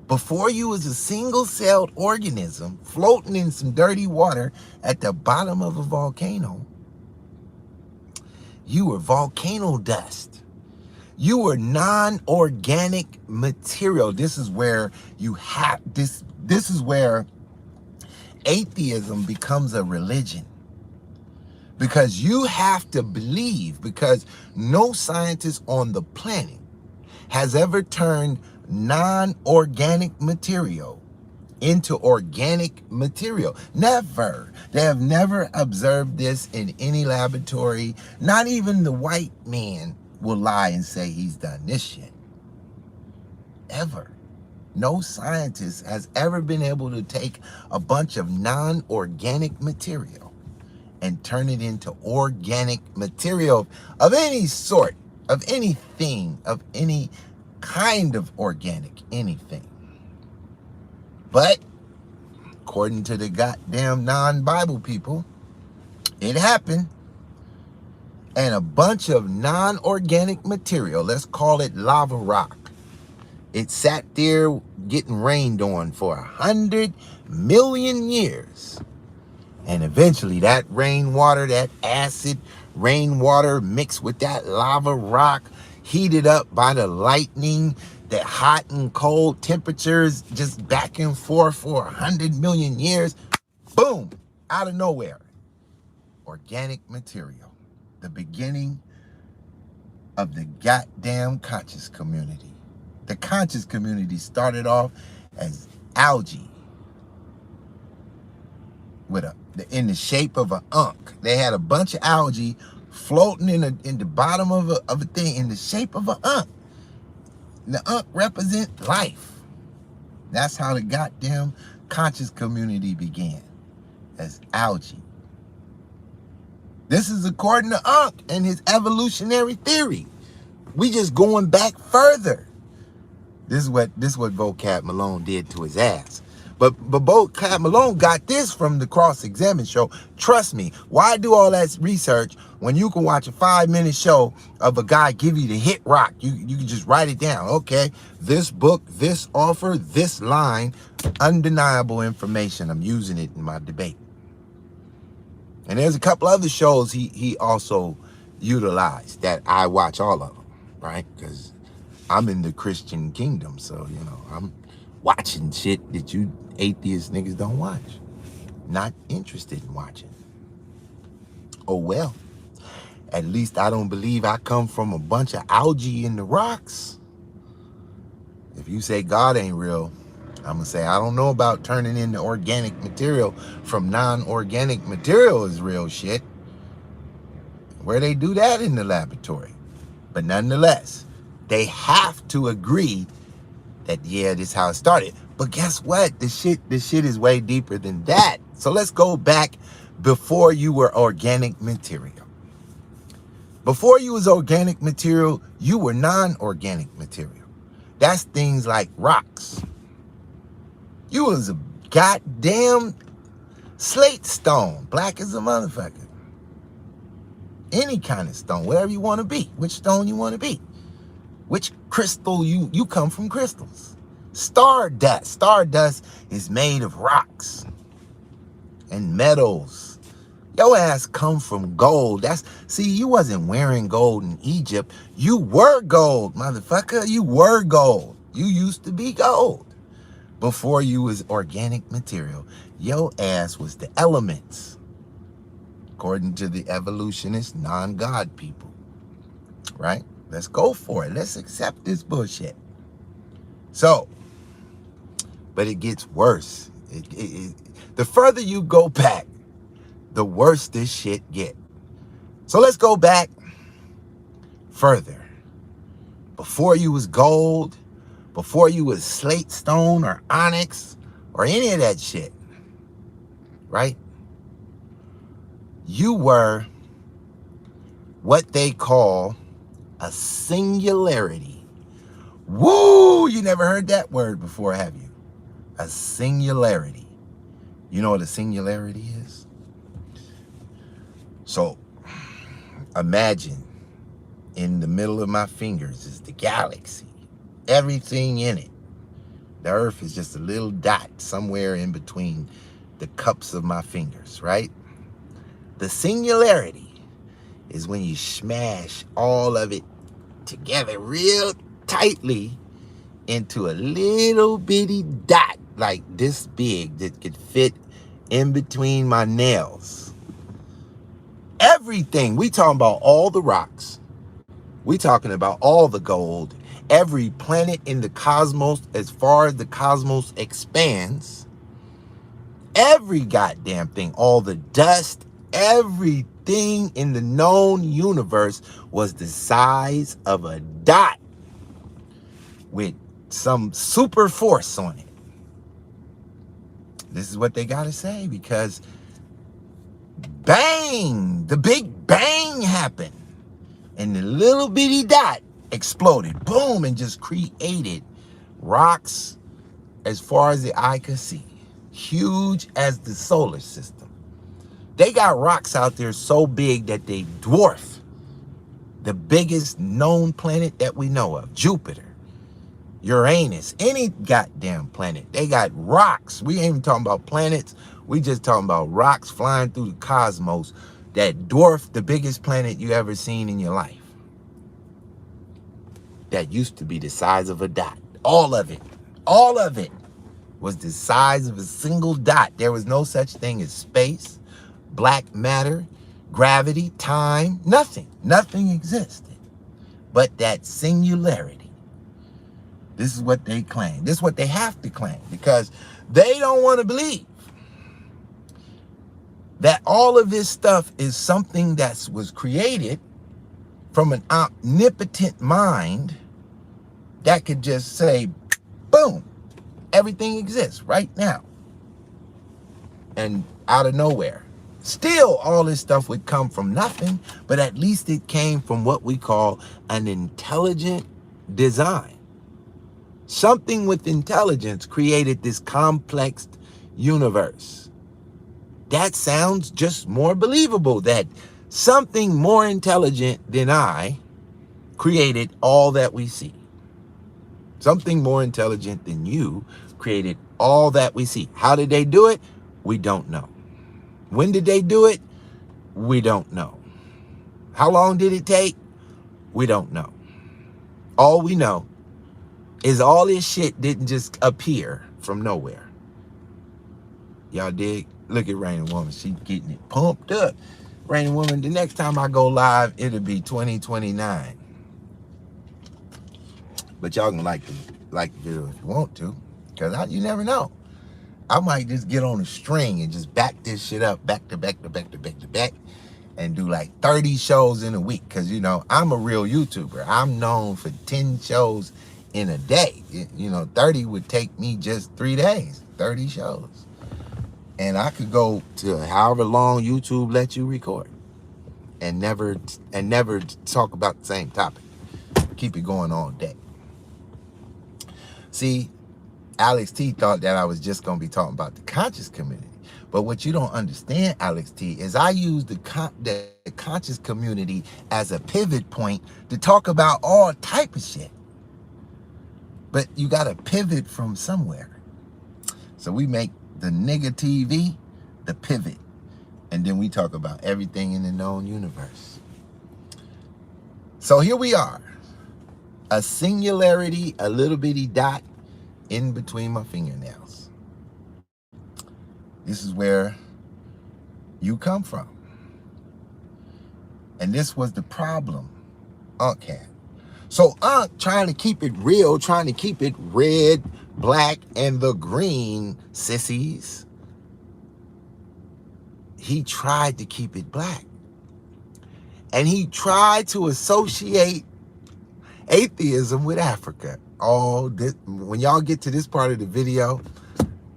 Before you was a single-celled organism floating in some dirty water at the bottom of a volcano, you were volcano dust. You were non-organic material. This is where you have this is where atheism becomes a religion. Because you have to believe, because no scientist on the planet has ever turned non-organic material into organic material. Never. They have never observed this in any laboratory. Not even the white man will lie and say he's done this shit. Ever. No scientist has ever been able to take a bunch of non-organic material and turn it into organic material of any sort, of anything, of any kind of organic anything. But according to the goddamn non-Bible people, it happened. And a bunch of non-organic material, let's call it lava rock, it sat there getting rained on for 100 million years. And eventually that rainwater, that acid rainwater mixed with that lava rock, heated up by the lightning, that hot and cold temperatures just back and forth for 100 million years. Boom, out of nowhere. Organic material. The beginning of the goddamn conscious community. The conscious community started off as algae with in the shape of an unk. They had a bunch of algae floating in the bottom of a thing in the shape of an unk. The unk represents life. That's how the goddamn conscious community began, as algae. This is according to Unk and his evolutionary theory. We just going back further. This is what Vocab Malone did to his ass. But Vocab Malone got this from the Cross-Examine show. Trust me, why do all that research when you can watch a 5-minute show of a guy give you the hit rock? You can just write it down. Okay, this book, this offer, this line, undeniable information. I'm using it in my debate. And there's a couple other shows he also utilized that I watch all of them, right? Because I'm in the Christian kingdom, so, you know, I'm watching shit that you atheist niggas don't watch. Not interested in watching. Oh, well. At least I don't believe I come from a bunch of algae in the rocks. If you say God ain't real, I'm going to say I don't know about turning into organic material from non-organic material is real shit. Where they do that in the laboratory. But nonetheless, they have to agree that, yeah, this is how it started. But guess what? This shit is way deeper than that. So let's go back before you were organic material. Before you was organic material, you were non-organic material. That's things like rocks. You was a goddamn slate stone, black as a motherfucker. Any kind of stone, whatever you want to be. Which stone you want to be. Which crystal you come from crystals. Stardust. Stardust is made of rocks and metals. Your ass come from gold. See, you wasn't wearing gold in Egypt. You were gold, motherfucker. You were gold. You used to be gold. Before you was organic material, your ass was the elements. According to the evolutionist non-God people. Right? Let's go for it. Let's accept this bullshit. So, but it gets worse. The further you go back, the worse this shit get. So let's go back further. Before you was gold, before you was slate stone or onyx or any of that shit, right? You were what they call a singularity. Woo! You never heard that word before, have you? A singularity. You know what a singularity is? So, imagine in the middle of my fingers is the galaxy. Everything in it. The earth is just a little dot somewhere in between the cups of my fingers, right? The singularity is when you smash all of it together real tightly into a little bitty dot like this big that could fit in between my nails. Everything. We talking about all the rocks. We talking about all the gold Every planet in the cosmos, as far as the cosmos expands, every goddamn thing, all the dust, everything in the known universe was the size of a dot with some super force on it. This is what they got to say, because bang, the big bang happened and the little bitty dot exploded, boom, and just created rocks as far as the eye could see, huge as the solar system. They got rocks out there so big that they dwarf the biggest known planet that we know of, Jupiter, Uranus, any goddamn planet. They got rocks. We ain't even talking about planets. We just talking about rocks flying through the cosmos that dwarf the biggest planet you ever seen in your life. That used to be the size of a dot. All of it was the size of a single dot. There was no such thing as space, black matter, gravity, time, nothing. Nothing existed but that singularity. This is what they claim. This is what they have to claim, because they don't want to believe that all of this stuff is something that was created from an omnipotent mind that could just say, boom, everything exists right now. And out of nowhere. Still, all this stuff would come from nothing, but at least it came from what we call an intelligent design. Something with intelligence created this complex universe. That sounds just more believable, that something more intelligent than I created all that we see. Something more intelligent than you created all that we see. How did they do it? We don't know. When did they do it? We don't know. How long did it take? We don't know. All we know is all this shit didn't just appear from nowhere. Y'all dig? Look at Raining Woman. She getting it pumped up. Raining Woman, the next time I go live, it'll be 2029. But y'all gonna like the video if you want to, because you never know. I might just get on a string and just back this shit up back to back to back to back to back and do like 30 shows in a week. Because, you know, I'm a real YouTuber. I'm known for 10 shows in a day. 30 would take me just 3 days, 30 shows. And I could go to however long YouTube lets you record and never talk about the same topic. Keep it going all day. See, Alex T thought that I was just going to be talking about the conscious community. But what you don't understand, Alex T, is I use the conscious community as a pivot point to talk about all type of shit. But you got to pivot from somewhere. So we make the nigga TV the pivot. And then we talk about everything in the known universe. So here we are. A singularity, a little bitty dot in between my fingernails. This is where you come from. And this was the problem Unc had. So Unc, trying to keep it real, trying to keep it red, black, and the green, sissies, he tried to keep it black. And he tried to associate atheism with Africa. All this, when y'all get to this part of the video,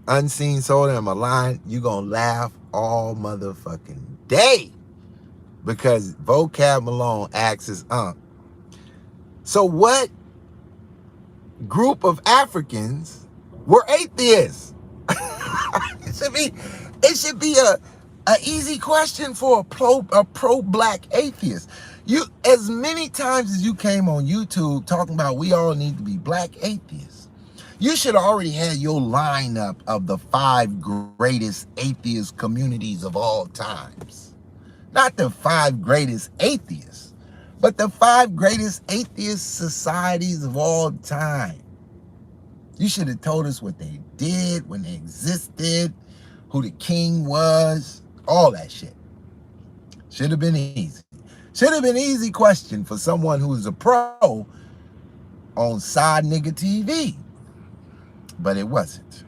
Unseen Soul and my line, you gonna laugh all motherfucking day, because Vocab Malone asks Unc, so what group of Africans were atheists? It should be a easy question for a pro-black atheist. You, as many times as you came on YouTube talking about we all need to be black atheists, you should already have your lineup of the 5 greatest atheist communities of all times. Not the 5 greatest atheists, but the 5 greatest atheist societies of all time. You should have told us what they did, when they existed, who the king was, all that shit. Should have been easy. Should have been an easy question for someone who is a pro on Side Nigga TV. But it wasn't.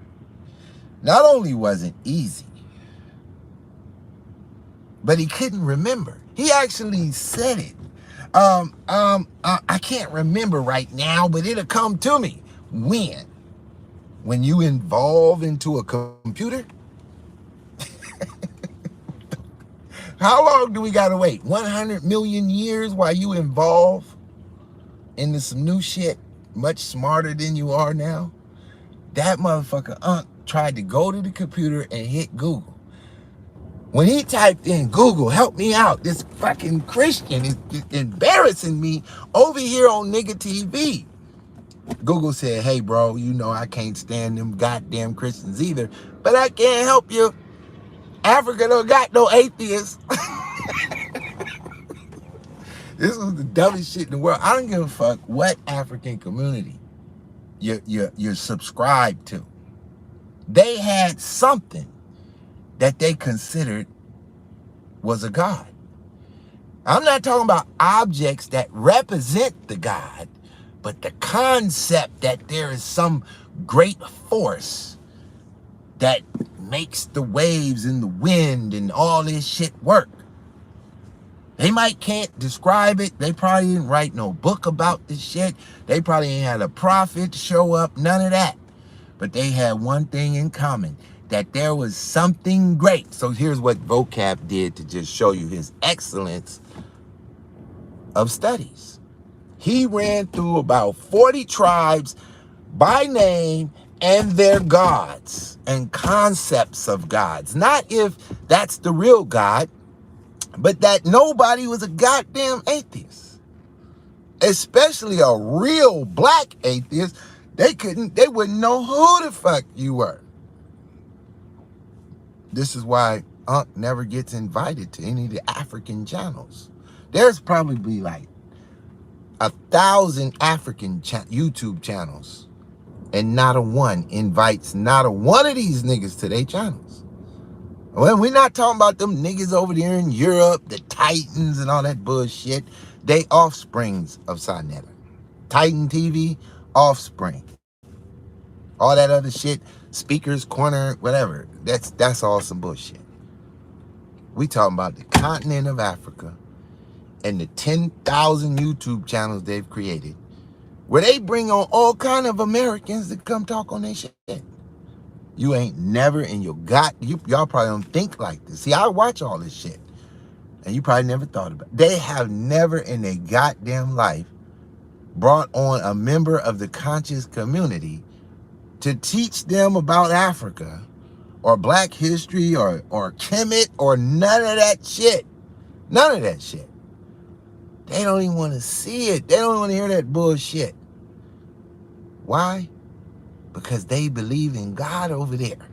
Not only wasn't easy, but he couldn't remember. He actually said it. I can't remember right now, but it'll come to me. When you evolve into a computer, how long do we gotta wait? 100 million years while you evolve into some new shit, much smarter than you are now? That motherfucker tried to go to the computer and hit Google. When he typed in Google, help me out, this fucking Christian is embarrassing me over here on nigga TV. Google said, hey bro, you know I can't stand them goddamn Christians either, but I can't help you. Africa don't got no atheists. This was the dumbest shit in the world. I don't give a fuck what African community you're subscribed to. They had something that they considered was a god. I'm not talking about objects that represent the god, but the concept that there is some great force that makes the waves and the wind and all this shit work. They can't describe it. They probably didn't write no book about this shit. They probably ain't had a prophet show up, none of that. But they had one thing in common, that there was something great. So here's what Vocab did to just show you his excellence of studies. He ran through about 40 tribes by name and their gods and concepts of gods. Not if that's the real God, but that nobody was a goddamn atheist. Especially a real black atheist. They wouldn't know who the fuck you were. This is why Unc never gets invited to any of the African channels. There's probably like 1,000 African YouTube channels, and not a one invites not a one of these niggas to their channels. Well, we're not talking about them niggas over there in Europe, the Titans and all that bullshit. They offsprings of Sinetta. Titan TV, offspring. All that other shit, Speaker's Corner, whatever. That's all some bullshit. We talking about the continent of Africa and the 10,000 YouTube channels they've created, where they bring on all kind of Americans to come talk on their shit. You ain't never in your y'all probably don't think like this. See, I watch all this shit, and you probably never thought about it. They have never in their goddamn life brought on a member of the conscious community to teach them about Africa or black history or Kemet or none of that shit. None of that shit. They don't even want to see it. They don't want to hear that bullshit. Why? Because they believe in God over there.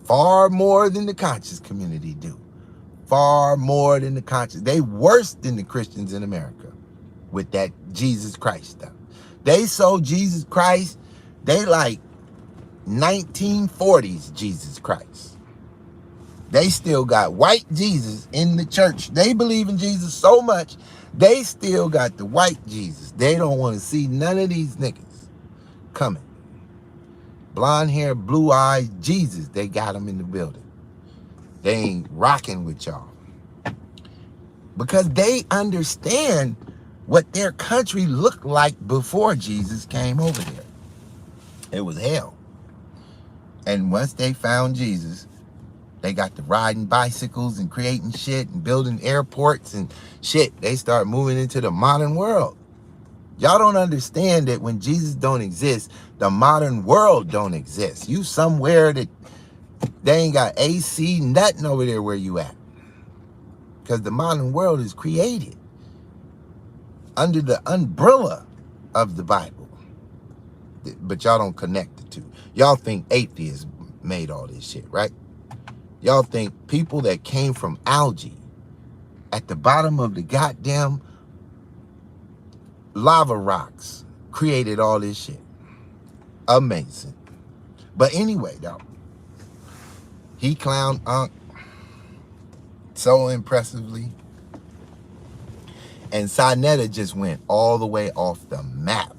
Far more than the conscious community do. Far more than the conscious. They worse than the Christians in America with that Jesus Christ stuff. They sold Jesus Christ. They like 1940s Jesus Christ. They still got white Jesus in the church. They believe in Jesus so much, they still got the white Jesus. They don't want to see none of these niggas coming. Blonde hair, blue eyes, Jesus, they got them in the building. They ain't rocking with y'all. Because they understand what their country looked like before Jesus came over there. It was hell. And once they found Jesus, they got to riding bicycles and creating shit and building airports and shit. They start moving into the modern world. Y'all don't understand that when Jesus don't exist, the modern world don't exist. You somewhere that they ain't got AC, nothing over there where you at. Because the modern world is created under the umbrella of the Bible. But y'all don't connect the two. Y'all think atheists made all this shit, right? Y'all think people that came from algae at the bottom of the goddamn lava rocks created all this shit. Amazing. But anyway, though, he clowned Unc so impressively. And Sinetta just went all the way off the map.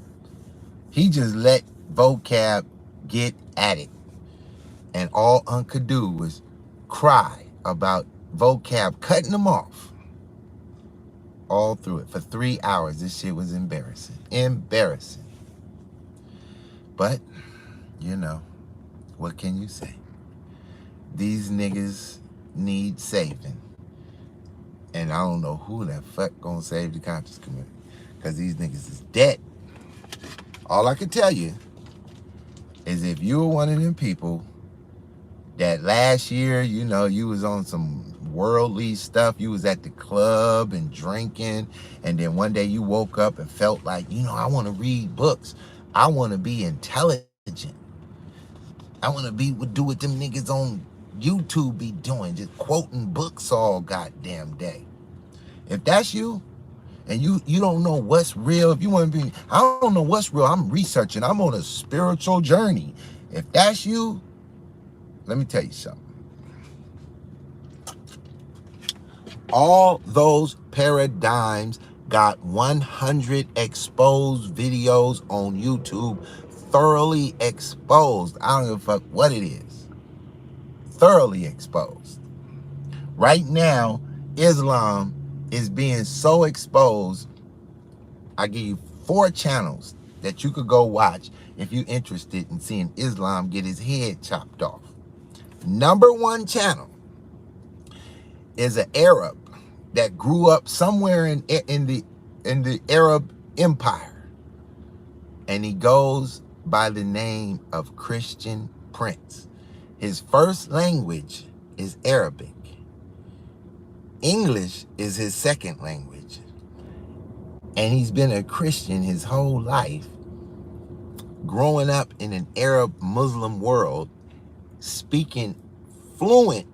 He just let vocab get at it. And all Unc could do was cry about vocab cutting him off all through it for 3 hours. This shit was embarrassing. Embarrassing. But, you know, what can you say? These niggas need saving. And I don't know who the fuck gonna save the conscious community. Because these niggas is dead. All I can tell you is if you were one of them people that last year, you know, you was on some worldly stuff, you was at the club and drinking, and then one day you woke up and felt like, you know, I want to read books. I want to be intelligent. I want to do what them niggas on YouTube be doing, just quoting books all goddamn day. If that's you, and you don't know what's real, if you want to be, I don't know what's real, I'm researching, I'm on a spiritual journey. If that's you, let me tell you something. All those paradigms got 100 exposed videos on YouTube, thoroughly exposed. I don't give a fuck what it is. Thoroughly exposed. Right now, Islam is being so exposed. I give you 4 channels that you could go watch if you're interested in seeing Islam get his head chopped off. Number 1 channel is an Arab that grew up somewhere in the Arab Empire, and he goes by the name of Christian Prince. His first language is Arabic. English is his second language. And he's been a Christian his whole life, growing up in an Arab Muslim world, speaking fluent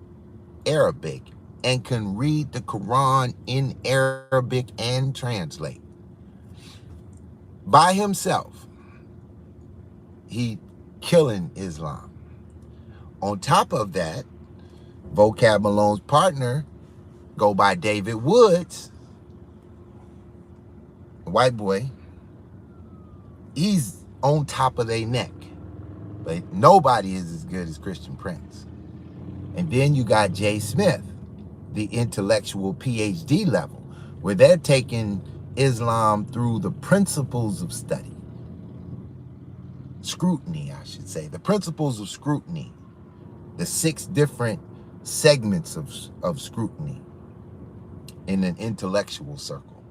Arabic, and can read the Quran in Arabic and translate. By himself, he killing Islam. On top of that, Vocab Malone's partner go by David Woods, white boy. He's on top of their neck, but nobody is as good as Christian Prince. And then you got Jay Smith, the intellectual PhD level, where they're taking Islam through the principles of study. Scrutiny, I should say. The principles of scrutiny. The 6 different segments of scrutiny in an intellectual circle.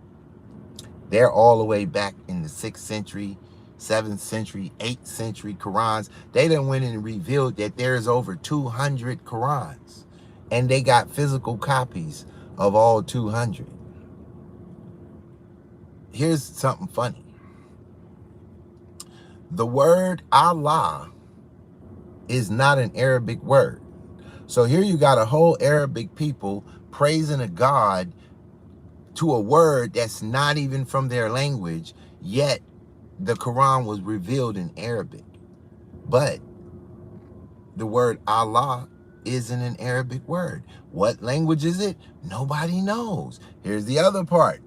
They're all the way back in the 6th century, 7th century, 8th century Qurans. They done went in and revealed that there's over 200 Qurans. And they got physical copies of all 200. Here's something funny. The word Allah is not an Arabic word. So here you got a whole Arabic people praising a God to a word that's not even from their language, yet the Quran was revealed in Arabic. But the word Allah isn't an Arabic word. What language is it? Nobody knows. Here's the other part.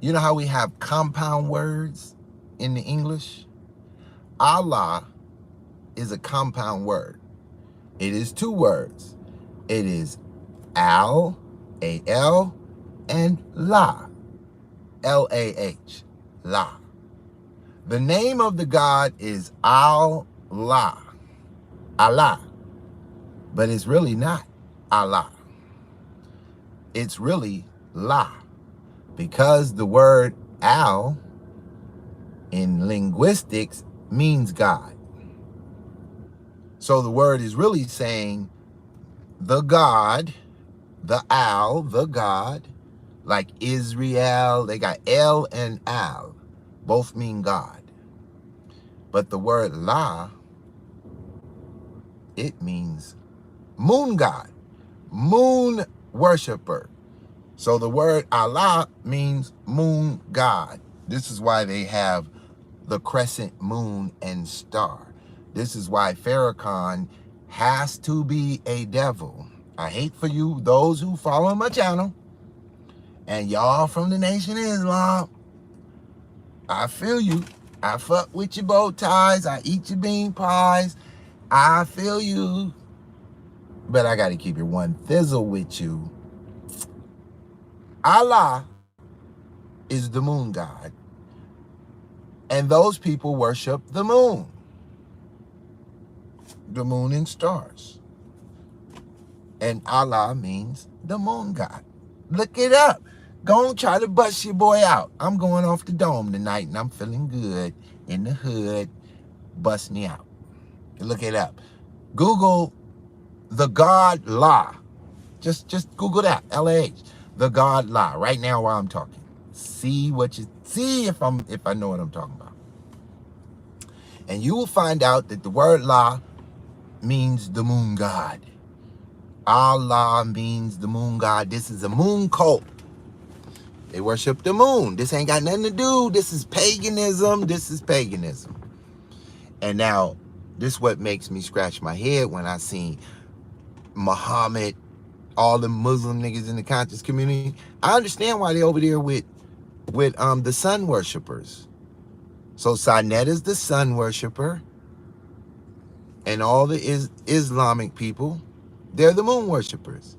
You know how we have compound words in the English? Allah is a compound word. It is 2 words. It is Al, A-L, and La, L-A-H, La. The name of the God is Allah, Allah. But it's really not Allah. It's really La. Because the word Al in linguistics means God. So the word is really saying the God, the Al, the God, like Israel. They got El and Al. Both mean God. But the word La, it means moon god, moon worshiper. So the word Allah means moon god. This is why they have the crescent moon and star. This is why Farrakhan has to be a devil. I hate for you, those who follow my channel, and y'all from the Nation of Islam. I feel you. I fuck with your bow ties. I eat your bean pies. I feel you. But I got to keep it one thizzle with you. Allah is the moon god. And those people worship the moon and stars. And Allah means the moon god. Look it up. Go and try to bust your boy out. I'm going off the dome tonight and I'm feeling good in the hood. Bust me out. Look it up. Google the god La. Just Google that. LAH. The god La. Right now while I'm talking. See if I know what I'm talking about. And you will find out that the word La means the moon god. Allah means the moon god. This is a moon cult. They worship the moon. This ain't got nothing to do. This is paganism. And now, this is what makes me scratch my head when I see Muhammad, all the Muslim niggas in the conscious community. I understand why they over there with the sun worshipers. So Sanet is the sun worshiper. And all the Islamic people, they're the moon worshipers.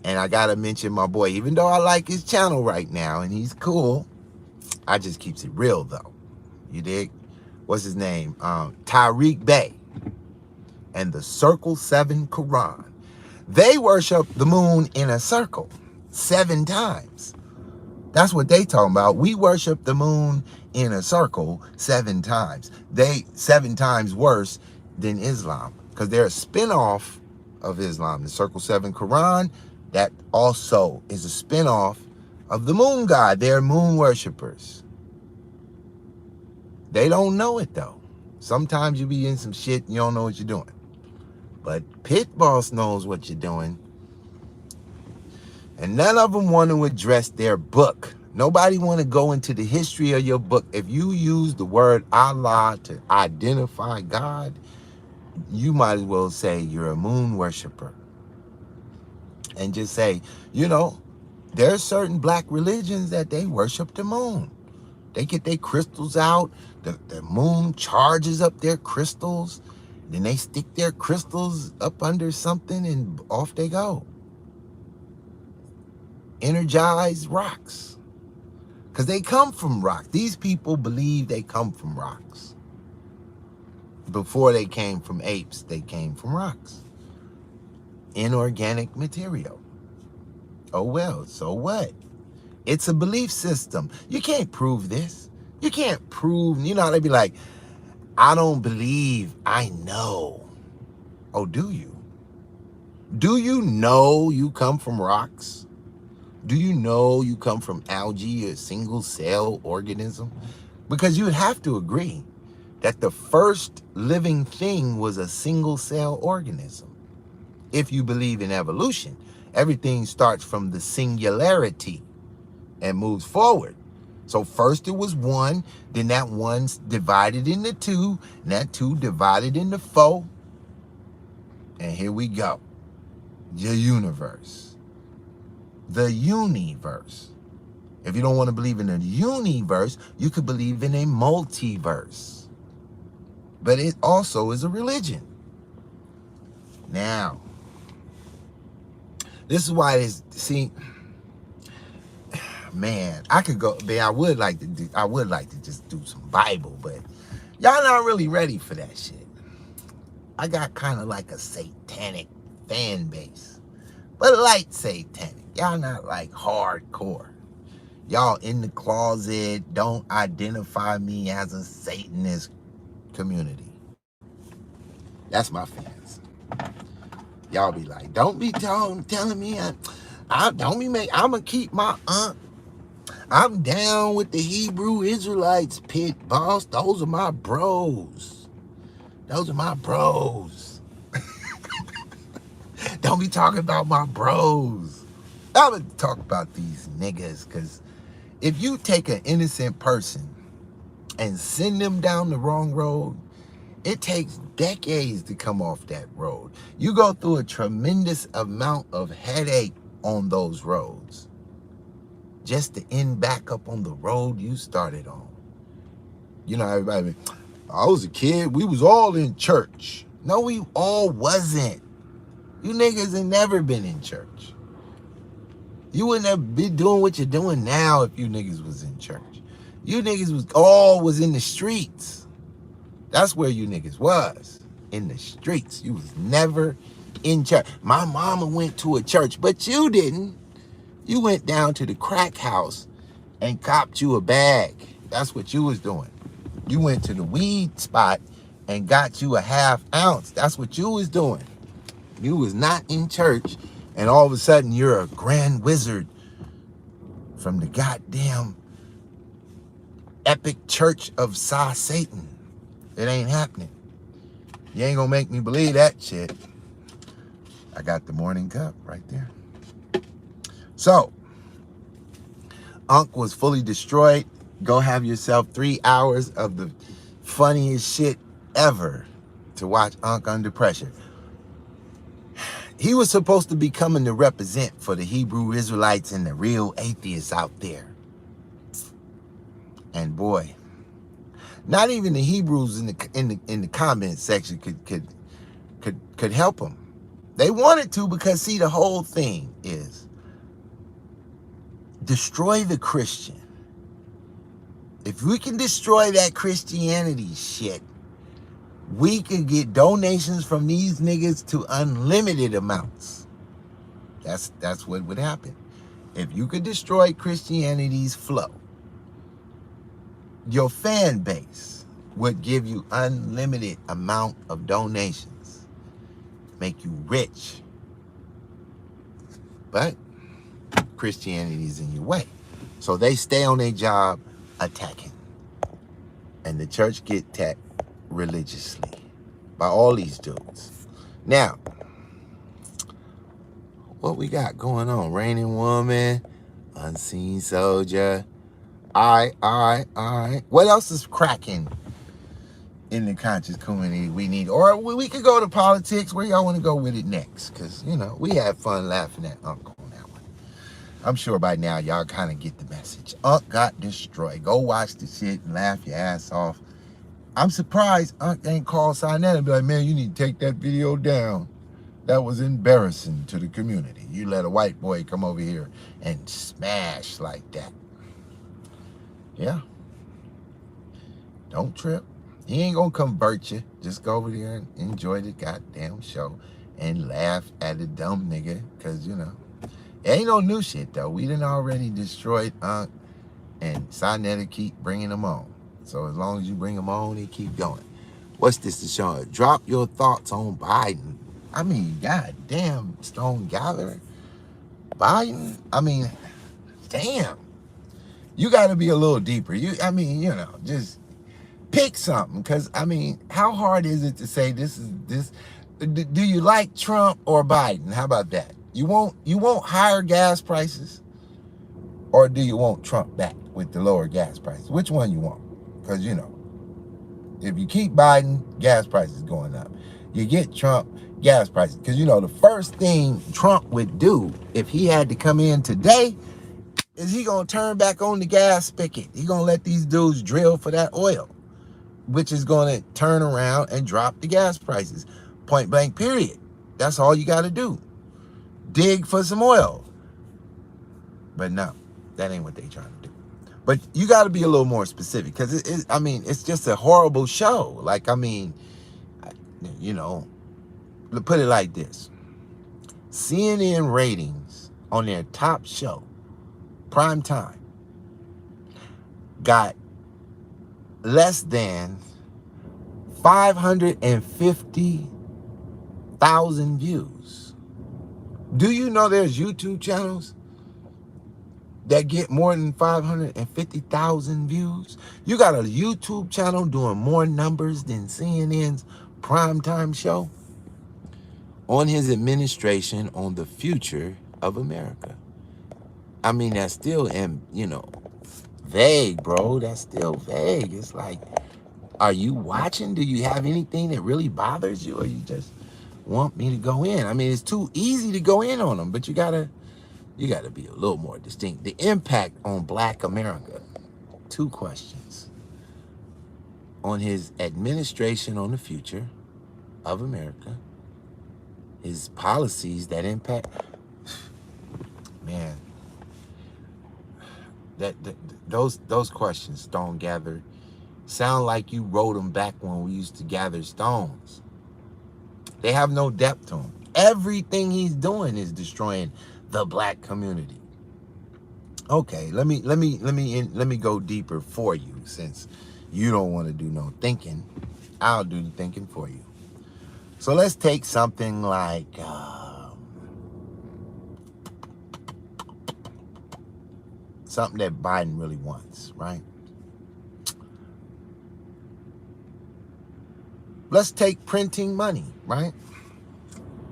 And I gotta mention my boy, even though I like his channel right now and he's cool, I just keeps it real though. You dig? What's his name? Tariq Bey and the Circle 7 Quran. They worship the moon in a circle 7 times. That's what they talking about. We worship the moon in a circle 7 times. They 7 times worse than Islam because they're a spinoff of Islam. The Circle 7 Quran, that also is a spinoff of the moon god. They're moon worshipers. They don't know it though. Sometimes you be in some shit and you don't know what you're doing. But Pitt Boss knows what you're doing. And none of them want to address their book. Nobody want to go into the history of your book. If you use the word Allah to identify God, you might as well say you're a moon worshiper. And just say, you know, there are certain black religions that they worship the moon. They get their crystals out. The moon charges up their crystals. Then they stick their crystals up under something and off they go. Energized rocks. Because they come from rocks. These people believe they come from rocks. Before they came from apes, they came from rocks. Inorganic material. Oh well, so what? It's a belief system. You can't prove this. You can't prove, you know, they'd be like, I don't believe, I know. Oh, do you? Do you know you come from rocks? Do you know you come from algae, a single cell organism? Because you would have to agree that the first living thing was a single cell organism. If you believe in evolution, everything starts from the singularity and moves forward. So first it was 1, then that 1's divided into 2, and that 2 divided into 4. And here we go. The universe. The universe. If you don't want to believe in a universe, you could believe in a multiverse. But it also is a religion. Now, this is why man, I could go, man, I would like to just do some Bible, but y'all not really ready for that shit. I got kind of like a satanic fan base, but light satanic. Y'all not like hardcore. Y'all in the closet, don't identify me as a Satanist community. That's my fans. Y'all be like, don't be telling me I'm gonna keep my I'm down with the Hebrew Israelites, Pitt Boss. Those are my bros. Those are my bros. Don't be talking about my bros. I'm gonna talk about these niggas, because if you take an innocent person and send them down the wrong road, it takes decades to come off that road. You go through a tremendous amount of headache on those roads just to end back up on the road you started on. You know, everybody, I was a kid, we was all in church. No, we all wasn't. You niggas ain't never been in church. You wouldn't have been doing what you're doing now if you niggas was in church. You niggas was in the streets. That's where you niggas was. In the streets. You was never in church. My mama went to a church, but you didn't. You went down to the crack house and copped you a bag. That's what you was doing. You went to the weed spot and got you a ½ ounce. That's what you was doing. You was not in church, and all of a sudden you're a grand wizard from the goddamn epic church of Satan. It ain't happening. You ain't gonna make me believe that shit. I got the morning cup right there. So, Unc was fully destroyed. Go have yourself 3 hours of the funniest shit ever to watch Unc under pressure. He was supposed to be coming to represent for the Hebrew Israelites and the real atheists out there. And boy, not even the Hebrews in the comment section could help him. They wanted to, because see, the whole thing is destroy the Christian. If we can destroy that Christianity shit, we could get donations from these niggas to unlimited amounts. That's what would happen. If you could destroy Christianity's flow, your fan base would give you unlimited amount of donations, make you rich. But Christianity's in your way. So they stay on their job attacking. And the church get attacked religiously by all these dudes. Now, what we got going on? Raining Woman, Unseen Soldier. All right. What else is cracking in the conscious community we need? Or we could go to politics. Where y'all want to go with it next? Because, you know, we had fun laughing at Unc on that one. I'm sure by now y'all kind of get the message. Unc got destroyed. Go watch the shit and laugh your ass off. I'm surprised Unc ain't called Sinetta and be like, man, you need to take that video down. That was embarrassing to the community. You let a white boy come over here and smash like that. Yeah. Don't trip. He ain't gonna convert you. Just go over there and enjoy the goddamn show and laugh at the dumb nigga. Cause, you know, it ain't no new shit though. We done already destroyed Unc, and Sinetta keep bringing them on. So as long as you bring them on, they keep going. What's this to show? Drop your thoughts on Biden. I mean, goddamn, Stone Gatherer. Biden? I mean, damn. You got to be a little deeper. Just pick something. Because, I mean, how hard is it to say this? Do you like Trump or Biden? How about that? You won't higher gas prices? Or do you want Trump back with the lower gas prices? Which one you want? Because, you know, if you keep Biden, gas prices going up. You get Trump, gas prices. Because, you know, the first thing Trump would do if he had to come in today is he going to turn back on the gas spigot. He going to let these dudes drill for that oil, which is going to turn around and drop the gas prices. Point blank, period. That's all you got to do. Dig for some oil. But no, that ain't what they trying to do. But you got to be a little more specific, because it's just a horrible show. Like, I mean, you know, put it like this. CNN ratings on their top show, prime time, got less than 550,000 views. Do you know there's YouTube channels that get more than 550,000 views? You got a YouTube channel doing more numbers than CNN's primetime show on his administration on the future of America. I mean, that's still, vague, bro. That's still vague. It's like, are you watching? Do you have anything that really bothers you, or you just want me to go in? I mean, it's too easy to go in on them, but you gotta be a little more distinct. The impact on Black America. 2 questions. on his administration on the future of America, his policies that impact, man, those questions, Stone Gather, sound like you wrote them back when we used to gather stones. They have no depth to them. Everything he's doing is destroying the black community. Okay, let me go deeper for you, since you don't want to do no thinking. I'll do the thinking for you. So let's take something like something that Biden really wants, right? Let's take printing money, right?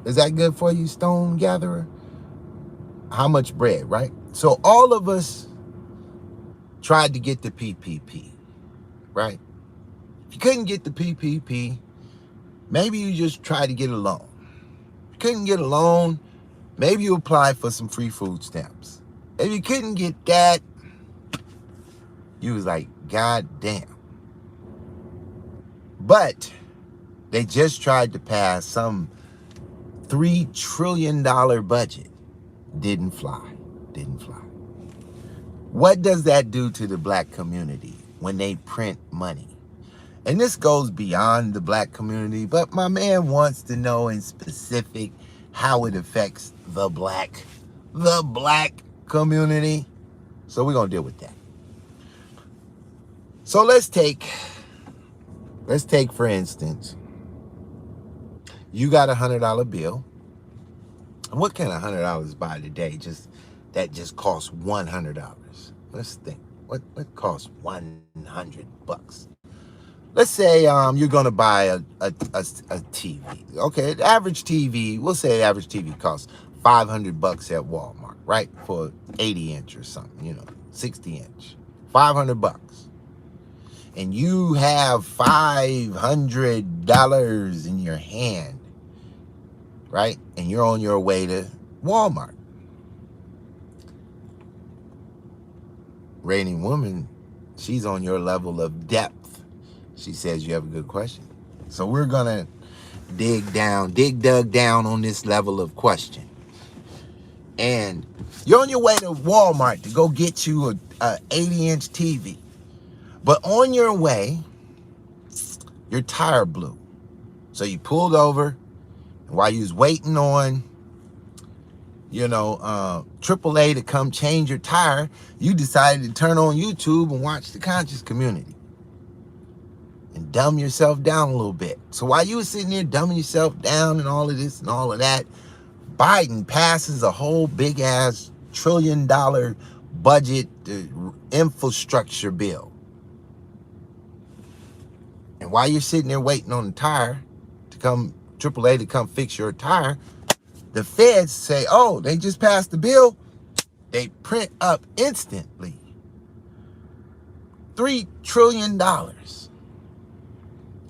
Is that good for you, Stone Gatherer? How much bread, right? So all of us tried to get the PPP, right? If you couldn't get the PPP, maybe you just tried to get a loan. If you couldn't get a loan, maybe you applied for some free food stamps. If you couldn't get that, you was like, God damn. But they just tried to pass some $3 trillion budget. Didn't fly. What does that do to the black community when they print money? And this goes beyond the black community, but my man wants to know in specific how it affects the black community. So we're gonna deal with that. So let's take for instance, you got $100 bill. What can $100 buy today? That just costs $100. Let's think. What costs $100? Let's say you're gonna buy a TV. Okay, the average TV. We'll say the average TV costs $500 at Walmart, right? For 80-inch or something, 60-inch, $500. And you have $500 in your hand, right? And you're on your way to Walmart. Rating woman, she's on your level of depth. She says you have a good question. So we're gonna dig dug down on this level of question. And you're on your way to Walmart to go get you a 80-inch TV. But on your way, your tire blew. So you pulled over, and while you was waiting on, AAA to come change your tire, you decided to turn on YouTube and watch The Conscious Community and dumb yourself down a little bit. So while you were sitting there dumbing yourself down and all of this and all of that, Biden passes a whole big-ass $1 trillion budget infrastructure bill. And while you're sitting there waiting on the tire to come, AAA to come fix your tire, the feds say, oh, they just passed the bill. They print up instantly $3 trillion.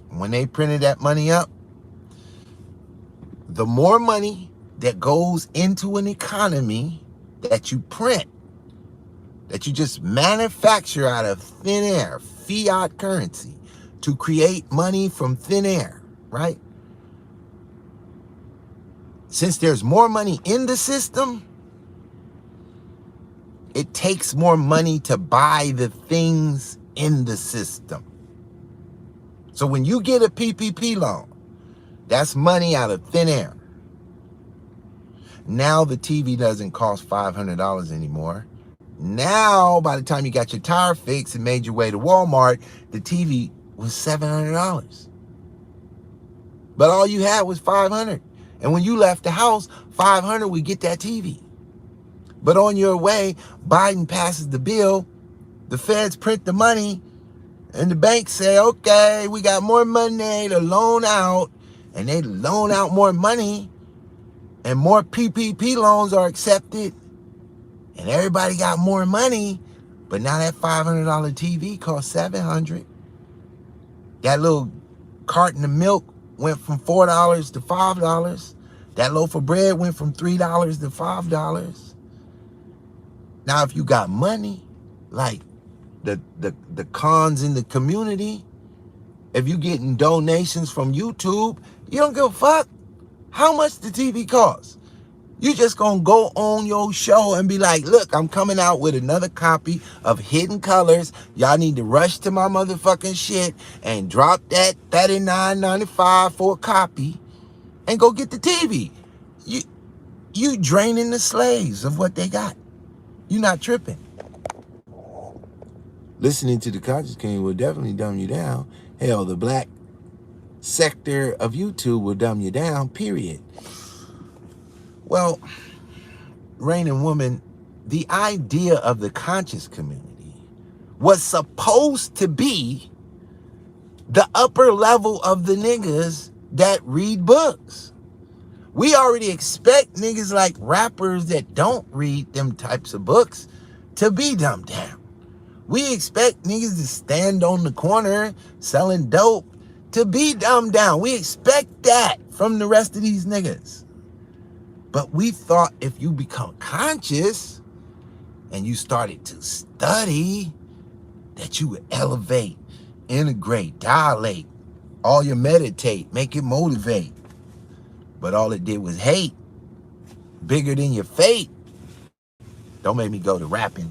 When they printed that money up, the more money that goes into an economy that you print, that you just manufacture out of thin air, fiat currency, to create money from thin air, right? Since there's more money in the system, it takes more money to buy the things in the system. So when you get a PPP loan, that's money out of thin air. Now the TV doesn't cost $500 anymore. Now, by the time you got your tire fixed and made your way to Walmart, the TV was $700. But all you had was $500. And when you left the house, $500 would get that TV. But on your way, Biden passes the bill, the feds print the money, and the banks say, okay, we got more money to loan out, and they loan out more money, and more PPP loans are accepted, and everybody got more money, but now that $500 TV costs $700. That little carton of milk went from $4 to $5. That loaf of bread went from $3 to $5. Now, if you got money, like the cons in the community, If you getting donations from YouTube, you don't give a fuck how much the TV costs. You just gonna go on your show and be like, look, I'm coming out with another copy of Hidden Colors. Y'all need to rush to my motherfucking shit and drop that $39.95 for a copy and go get the TV. You draining the slaves of what they got. You not tripping. Listening to the Conscious King will definitely dumb you down. Hell, the black sector of YouTube will dumb you down, period. Well, Rain and Woman, the idea of the conscious community was supposed to be the upper level of the niggas that read books. We already expect niggas like rappers that don't read them types of books to be dumbed down. We expect niggas to stand on the corner selling dope to be dumbed down. We expect that from the rest of these niggas. But we thought if you become conscious and you started to study, that you would elevate, integrate, dilate, all your meditate, make it motivate. But all it did was hate, bigger than your fate. Don't make me go to rapping.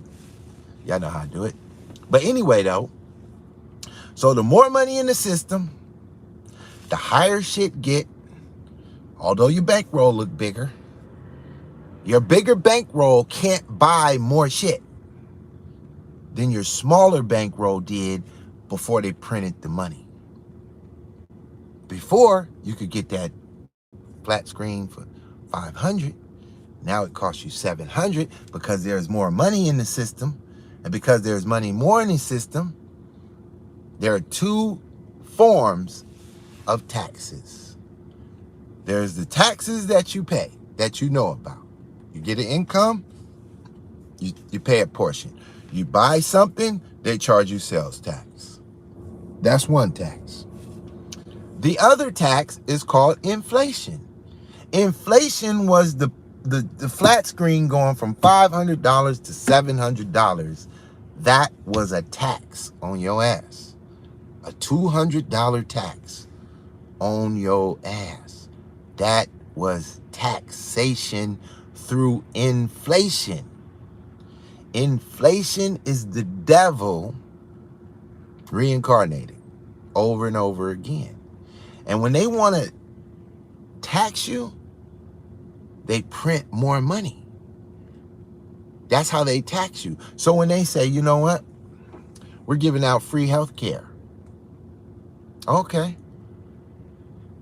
Y'all know how to do it. But anyway, though, so the more money in the system, the higher shit get, although your bankroll look bigger. Your bigger bankroll can't buy more shit than your smaller bankroll did before they printed the money. Before, you could get that flat screen for $500. Now it costs you $700 because there's more money in the system. And because there's money more in the system, there are two forms of taxes. There's the taxes that you pay, that you know about. You get an income, you pay a portion. You buy something, they charge you sales tax. That's one tax. The other tax is called inflation. Inflation was the flat screen going from $500 to $700. That was a tax on your ass. A $200 tax on your ass. That was taxation through inflation. Inflation is the devil reincarnated over and over again. And when they want to tax you, they print more money. That's how they tax you. So when they say, you know what? We're giving out free health care. Okay.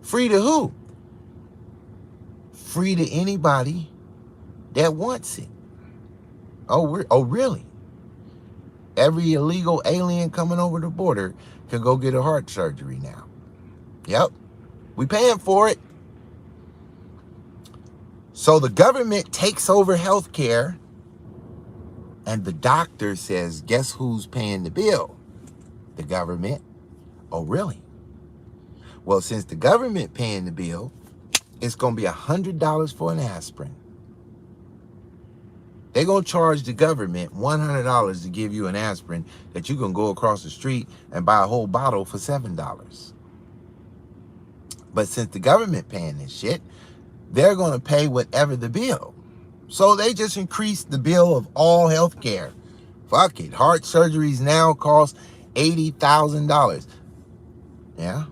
Free to who? Free to anybody that wants it. Oh, really? Every illegal alien coming over the border can go get a heart surgery now. Yep. We paying for it. So the government takes over health care, and the doctor says, guess who's paying the bill? The government. Oh, really? Well, since the government paying the bill, it's going to be $100 for an aspirin. They're going to charge the government $100 to give you an aspirin that you can go across the street and buy a whole bottle for $7. But since the government paying this shit, they're going to pay whatever the bill. So they just increased the bill of all health care. Fuck it. Heart surgeries now cost $80,000. Yeah.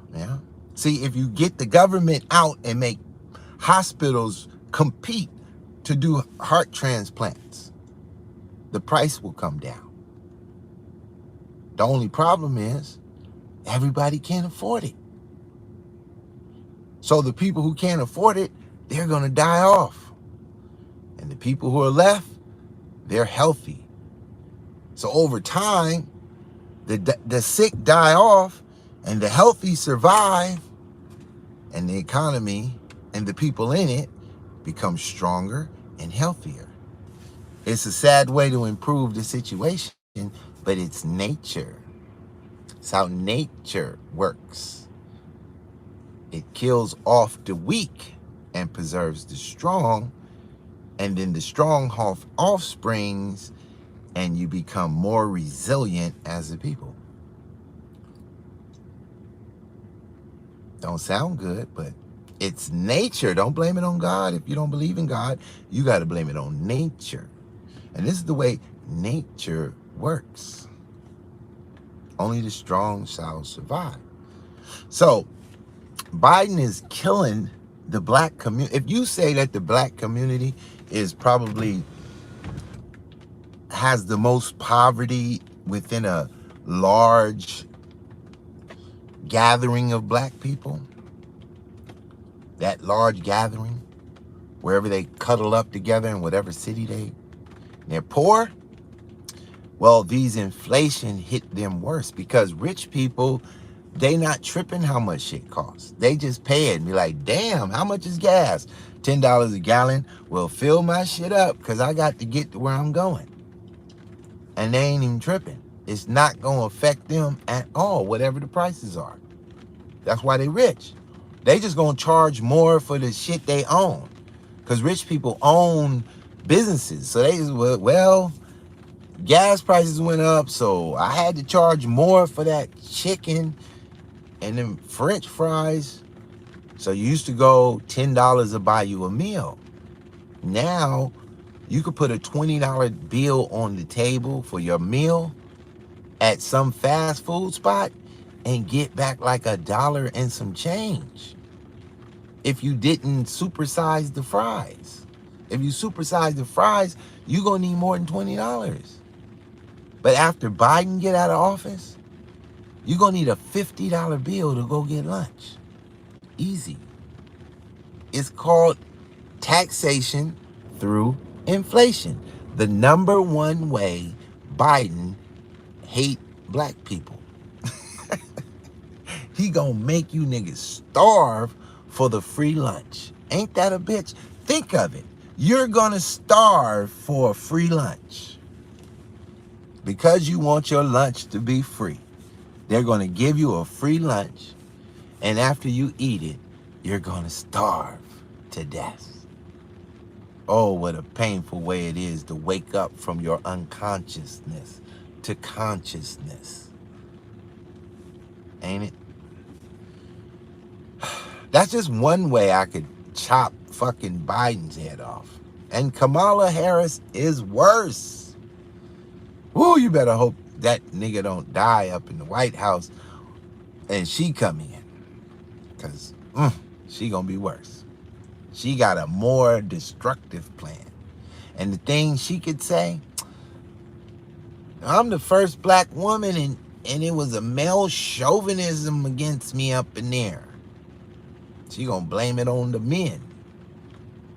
See, if you get the government out and make hospitals compete to do heart transplants, the price will come down. The only problem is everybody can't afford it. So the people who can't afford it, they're going to die off. And the people who are left, they're healthy. So over time, the sick die off and the healthy survive, and the economy and the people in it become stronger and healthier. It's a sad way to improve the situation, but it's nature. It's how nature works. It kills off the weak and preserves the strong, and then the strong have offsprings, and you become more resilient as a people. Don't sound good, but it's nature. Don't blame it on God. If you don't believe in God, you got to blame it on nature. And this is the way nature works. Only the strong shall survive. So Biden is killing the black community. If you say that the black community is probably has the most poverty within a large gathering of black people, that large gathering, wherever they cuddle up together in whatever city they're poor, well, these inflation hit them worse because rich people, they not tripping how much shit costs. They just pay it and be like, damn, how much is gas? $10 a gallon. Well, fill my shit up because I got to get to where I'm going. And they ain't even tripping. It's not going to affect them at all, whatever the prices are. That's why they rich. They just going to charge more for the shit they own. Because rich people own businesses. So they just, well, gas prices went up, so I had to charge more for that chicken and them French fries. So you used to go $10 to buy you a meal. Now you could put a $20 bill on the table for your meal at some fast food spot and get back like $1 and some change. If you didn't supersize the fries. If you supersize the fries, you're going to need more than $20. But after Biden get out of office, you're going to need a $50 bill to go get lunch. Easy. It's called taxation through inflation. The number one way Biden hate black people. He gonna make you niggas starve for the free lunch. Ain't that a bitch? Think of it. You're gonna starve for a free lunch. Because you want your lunch to be free. They're gonna give you a free lunch, and after you eat it, you're gonna starve to death. Oh, what a painful way it is to wake up from your unconsciousness to consciousness. Ain't it? That's just one way I could chop fucking Biden's head off. And Kamala Harris is worse. Woo, you better hope that nigga don't die up in the White House and she come in. Because she gonna be worse. She got a more destructive plan. And the thing she could say, I'm the first black woman and it was a male chauvinism against me up in there. She gonna blame it on the men.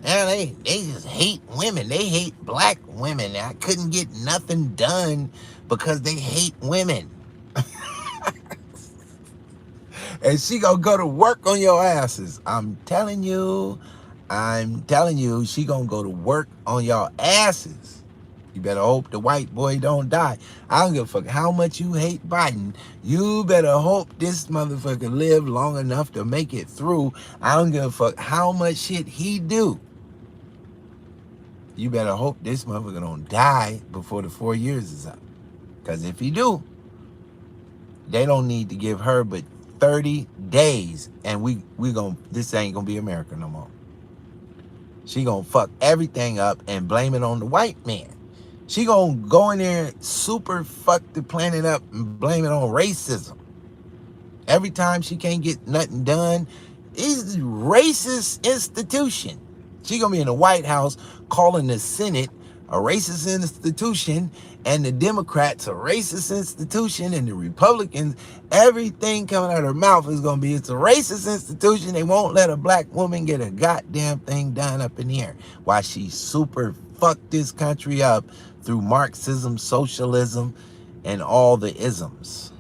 Now they just hate women. They hate black women. I couldn't get nothing done because they hate women. And she gonna go to work on your asses. I'm telling you, she gonna go to work on your asses. You better hope the white boy don't die. I don't give a fuck how much you hate Biden. You better hope this motherfucker live long enough to make it through. I don't give a fuck how much shit he do. You better hope this motherfucker don't die before the 4 years is up. Because if he do, they don't need to give her but 30 days. And this ain't gonna be America no more. She gonna fuck everything up and blame it on the white man. She gonna go in there super fuck the planet up and blame it on racism. Every time she can't get nothing done, it's a racist institution. She gonna be in the White House calling the Senate a racist institution and the Democrats a racist institution and the Republicans, everything coming out of her mouth is gonna be it's a racist institution. They won't let a black woman get a goddamn thing done up in here. Why she super fucked this country up through Marxism, socialism, and all the isms.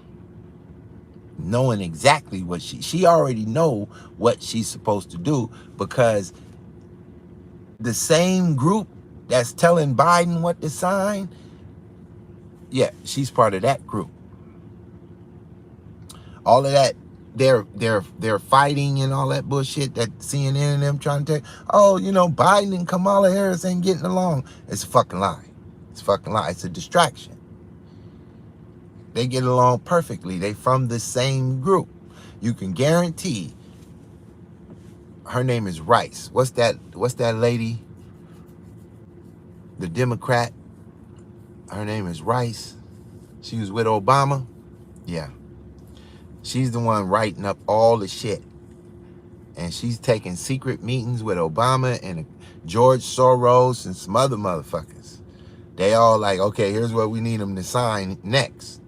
Knowing exactly what she already know what she's supposed to do because the same group that's telling Biden what to sign, yeah, she's part of that group. All of that, they're fighting and all that bullshit that CNN and them trying to take. Oh, Biden and Kamala Harris ain't getting along. It's a fucking lie. It's a fucking lie. It's a distraction. They get along perfectly. They from the same group. You can guarantee her name is Rice. What's that lady? The Democrat. Her name is Rice. She was with Obama. Yeah. She's the one writing up all the shit. And she's taking secret meetings with Obama and George Soros and some other motherfuckers. They all like, okay, here's what we need them to sign next.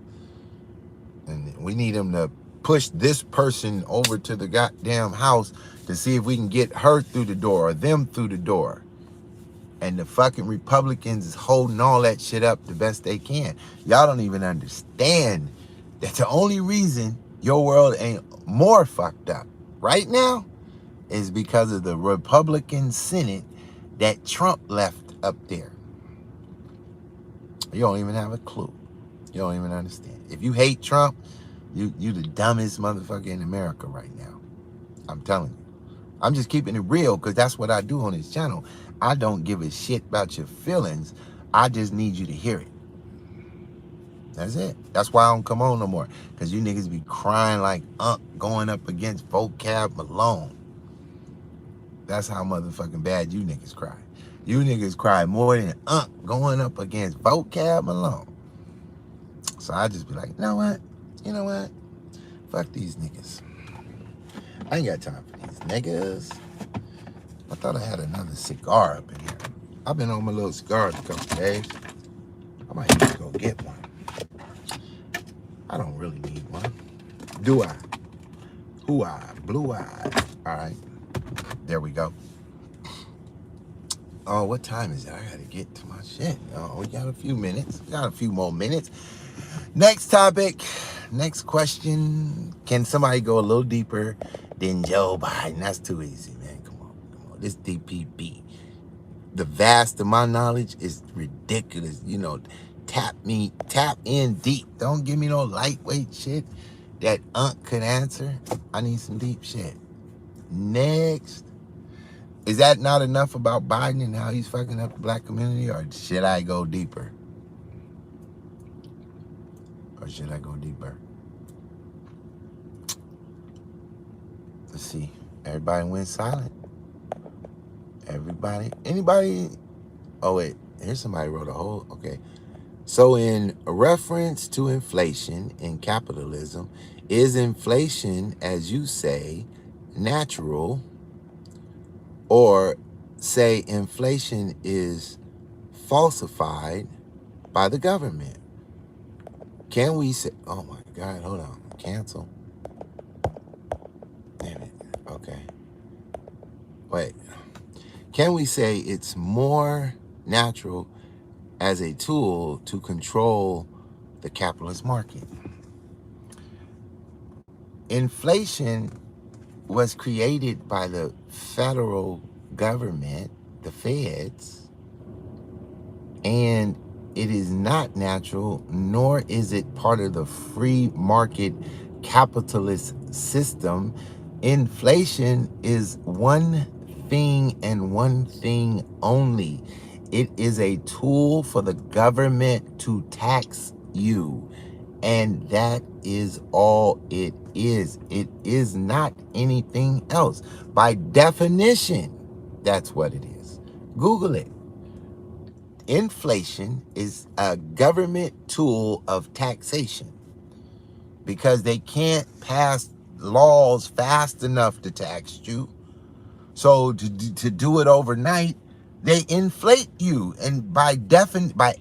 And we need them to push this person over to the goddamn house to see if we can get her through the door or them through the door. And the fucking Republicans is holding all that shit up the best they can. Y'all don't even understand that the only reason your world ain't more fucked up right now is because of the Republican Senate that Trump left up there. You don't even have a clue. You don't even understand. If you hate Trump, you the dumbest motherfucker in America right now. I'm telling you. I'm just keeping it real because that's what I do on this channel. I don't give a shit about your feelings. I just need you to hear it. That's it. That's why I don't come on no more. Because you niggas be crying like going up against Vocab Malone. That's how motherfucking bad you niggas cry. You niggas cry more than going up against Vocab Malone. So I just be like, you know what? You know what? Fuck these niggas. I ain't got time for these niggas. I thought I had another cigar up in here. I've been on my little cigars a couple days. I might need to go get one. I don't really need one. Do I? Who I? Blue eye. All right. There we go. Oh, what time is it? I gotta get to my shit. Oh, we got a few minutes. We got a few more minutes. Next topic. Next question. Can somebody go a little deeper than Joe Biden? That's too easy, man. Come on. This DPP. The vast of my knowledge is ridiculous. You know, tap in deep. Don't give me no lightweight shit that could answer. I need some deep shit. Next. Is that not enough about Biden and how he's fucking up the black community? Or should I go deeper? Or should I go deeper? Let's see. Everybody went silent. Everybody. Anybody? Oh, wait. Here's somebody wrote a whole... Okay. So in reference to inflation in capitalism, is inflation, as you say, natural? Or say inflation is falsified by the government? Can we say, oh my God, hold on, cancel. Damn it, okay. Wait, can we say it's more natural as a tool to control the capitalist market? Inflation was created by the federal government, the feds, and it is not natural, nor is it part of the free market capitalist system. Inflation is one thing and one thing only. It is a tool for the government to tax you. And that is all it is. It is not anything else. By definition, that's what it is. Google it. Inflation is a government tool of taxation because they can't pass laws fast enough to tax you. So to do it overnight, they inflate you. And by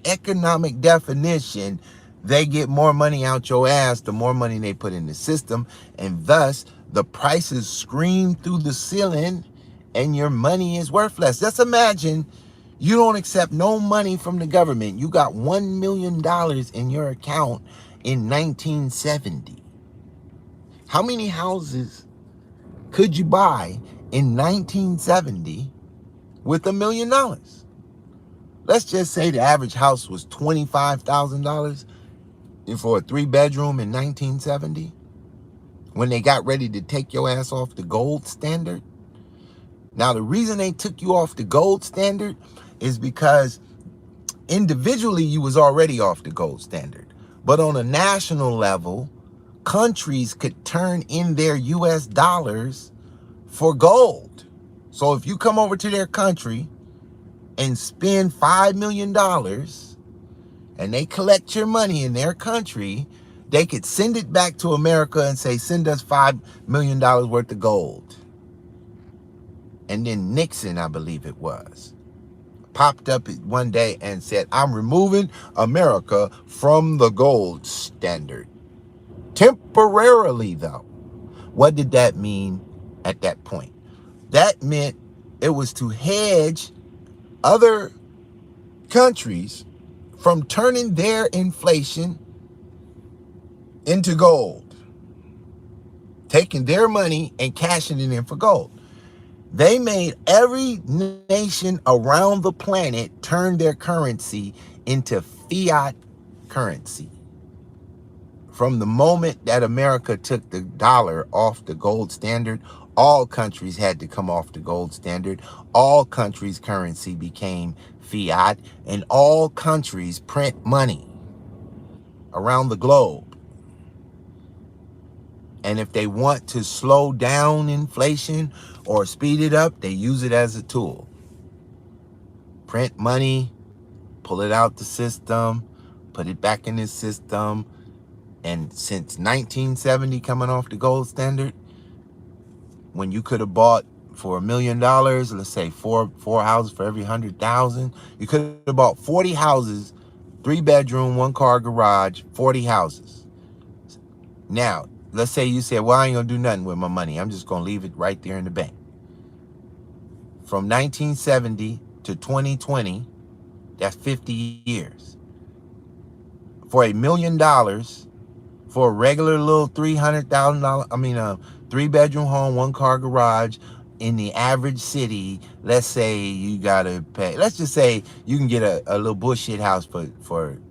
economic definition, they get more money out your ass the more money they put in the system, and thus the prices scream through the ceiling and your money is worthless. Just imagine you don't accept no money from the government. You got $1 million in your account in 1970. How many houses could you buy in 1970 with $1 million? Let's just say the average house was $25,000 for a 3-bedroom in 1970, when they got ready to take your ass off the gold standard. Now, the reason they took you off the gold standard is because individually you was already off the gold standard. But on a national level, countries could turn in their US dollars for gold. So if you come over to their country and spend $5 million and they collect your money in their country, they could send it back to America and say, send us $5 million worth of gold. And then Nixon, I believe it was, popped up one day and said, I'm removing America from the gold standard. Temporarily, though. What did that mean at that point? That meant it was to hedge other countries from turning their inflation into gold, taking their money and cashing it in for gold. They made every nation around the planet turn their currency into fiat currency. From the moment that America took the dollar off the gold standard, all countries had to come off the gold standard. All countries' currency became fiat, and all countries print money around the globe. And if they want to slow down inflation or speed it up, they use it as a tool. Print money, pull it out the system, put it back in the system. And since 1970 coming off the gold standard, when you could have bought for $1 million, let's say four houses for every 100,000, you could have bought 40 houses, 3-bedroom, 1-car garage, 40 houses. Now, let's say you said, well, I ain't gonna do nothing with my money. I'm just gonna leave it right there in the bank. From 1970 to 2020, that's 50 years. For $1 million, for a regular little $300,000, 3-bedroom home, 1-car garage in the average city, let's say you gotta pay, let's just say you can get a little bullshit house for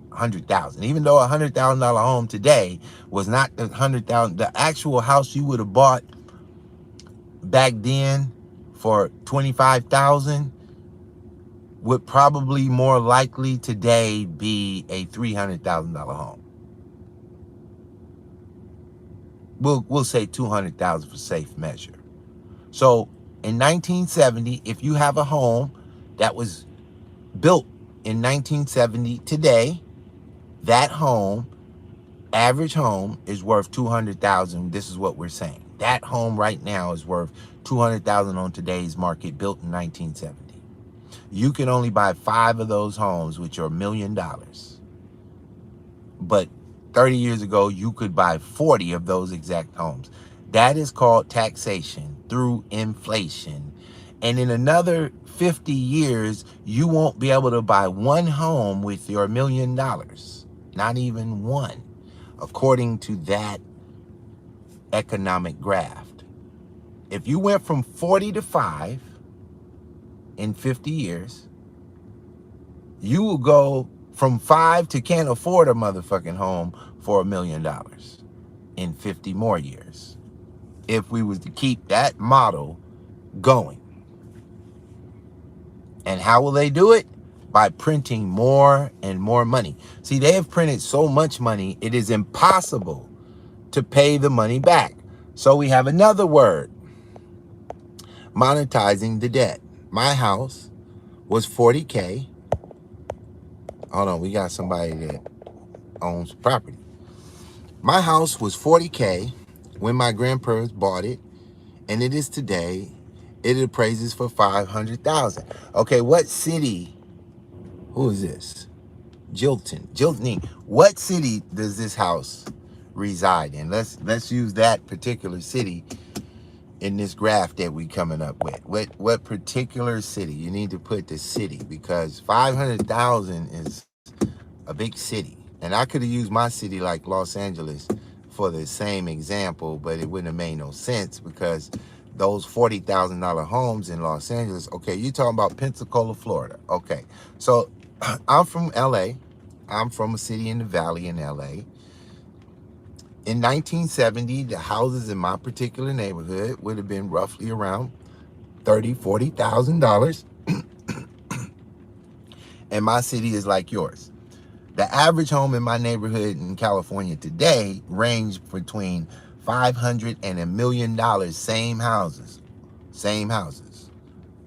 $100,000. Even though $100,000 home today was not the $100,000, the actual house you would have bought back then for $25,000 would probably more likely today be a $300,000 home. We'll say $200,000 for safe measure. So in 1970, if you have a home that was built in 1970 today, that home, average home, is worth $200,000. This is what we're saying. That home right now is worth $200,000 on today's market, built in 1970. You can only buy 5 of those homes, which are $1 million. But 30 years ago, you could buy 40 of those exact homes. That is called taxation through inflation. And in another 50 years, you won't be able to buy one home with your $1 million. Not even one, according to that economic graph. If you went from 40 to 5 in 50 years, you will go from 5 to can't afford a motherfucking home for $1 million in 50 more years, if we was to keep that model going. And how will they do it? By printing more and more money. See, they have printed so much money, it is impossible to pay the money back. So we have another word: monetizing the debt. My house was $40K. Hold on, we got somebody that owns property. My house was $40K when my grandparents bought it, and it is today, it appraises for $500,000. Okay, what city? Who is this? Jilton. What city does this house reside in? Let's use that particular city in this graph that we coming up with. What particular city? You need to put the city, because 500,000 is a big city. And I could have used my city like Los Angeles for the same example, but it wouldn't have made no sense, because those $40,000 homes in Los Angeles, okay, you're talking about Pensacola, Florida. Okay, so I'm from LA. I'm from a city in the valley in LA. In 1970, the houses in my particular neighborhood would have been roughly around $30,000, $40,000. And my city is like yours. The average home in my neighborhood in California today ranged between $500,000 and $1 million. Same houses.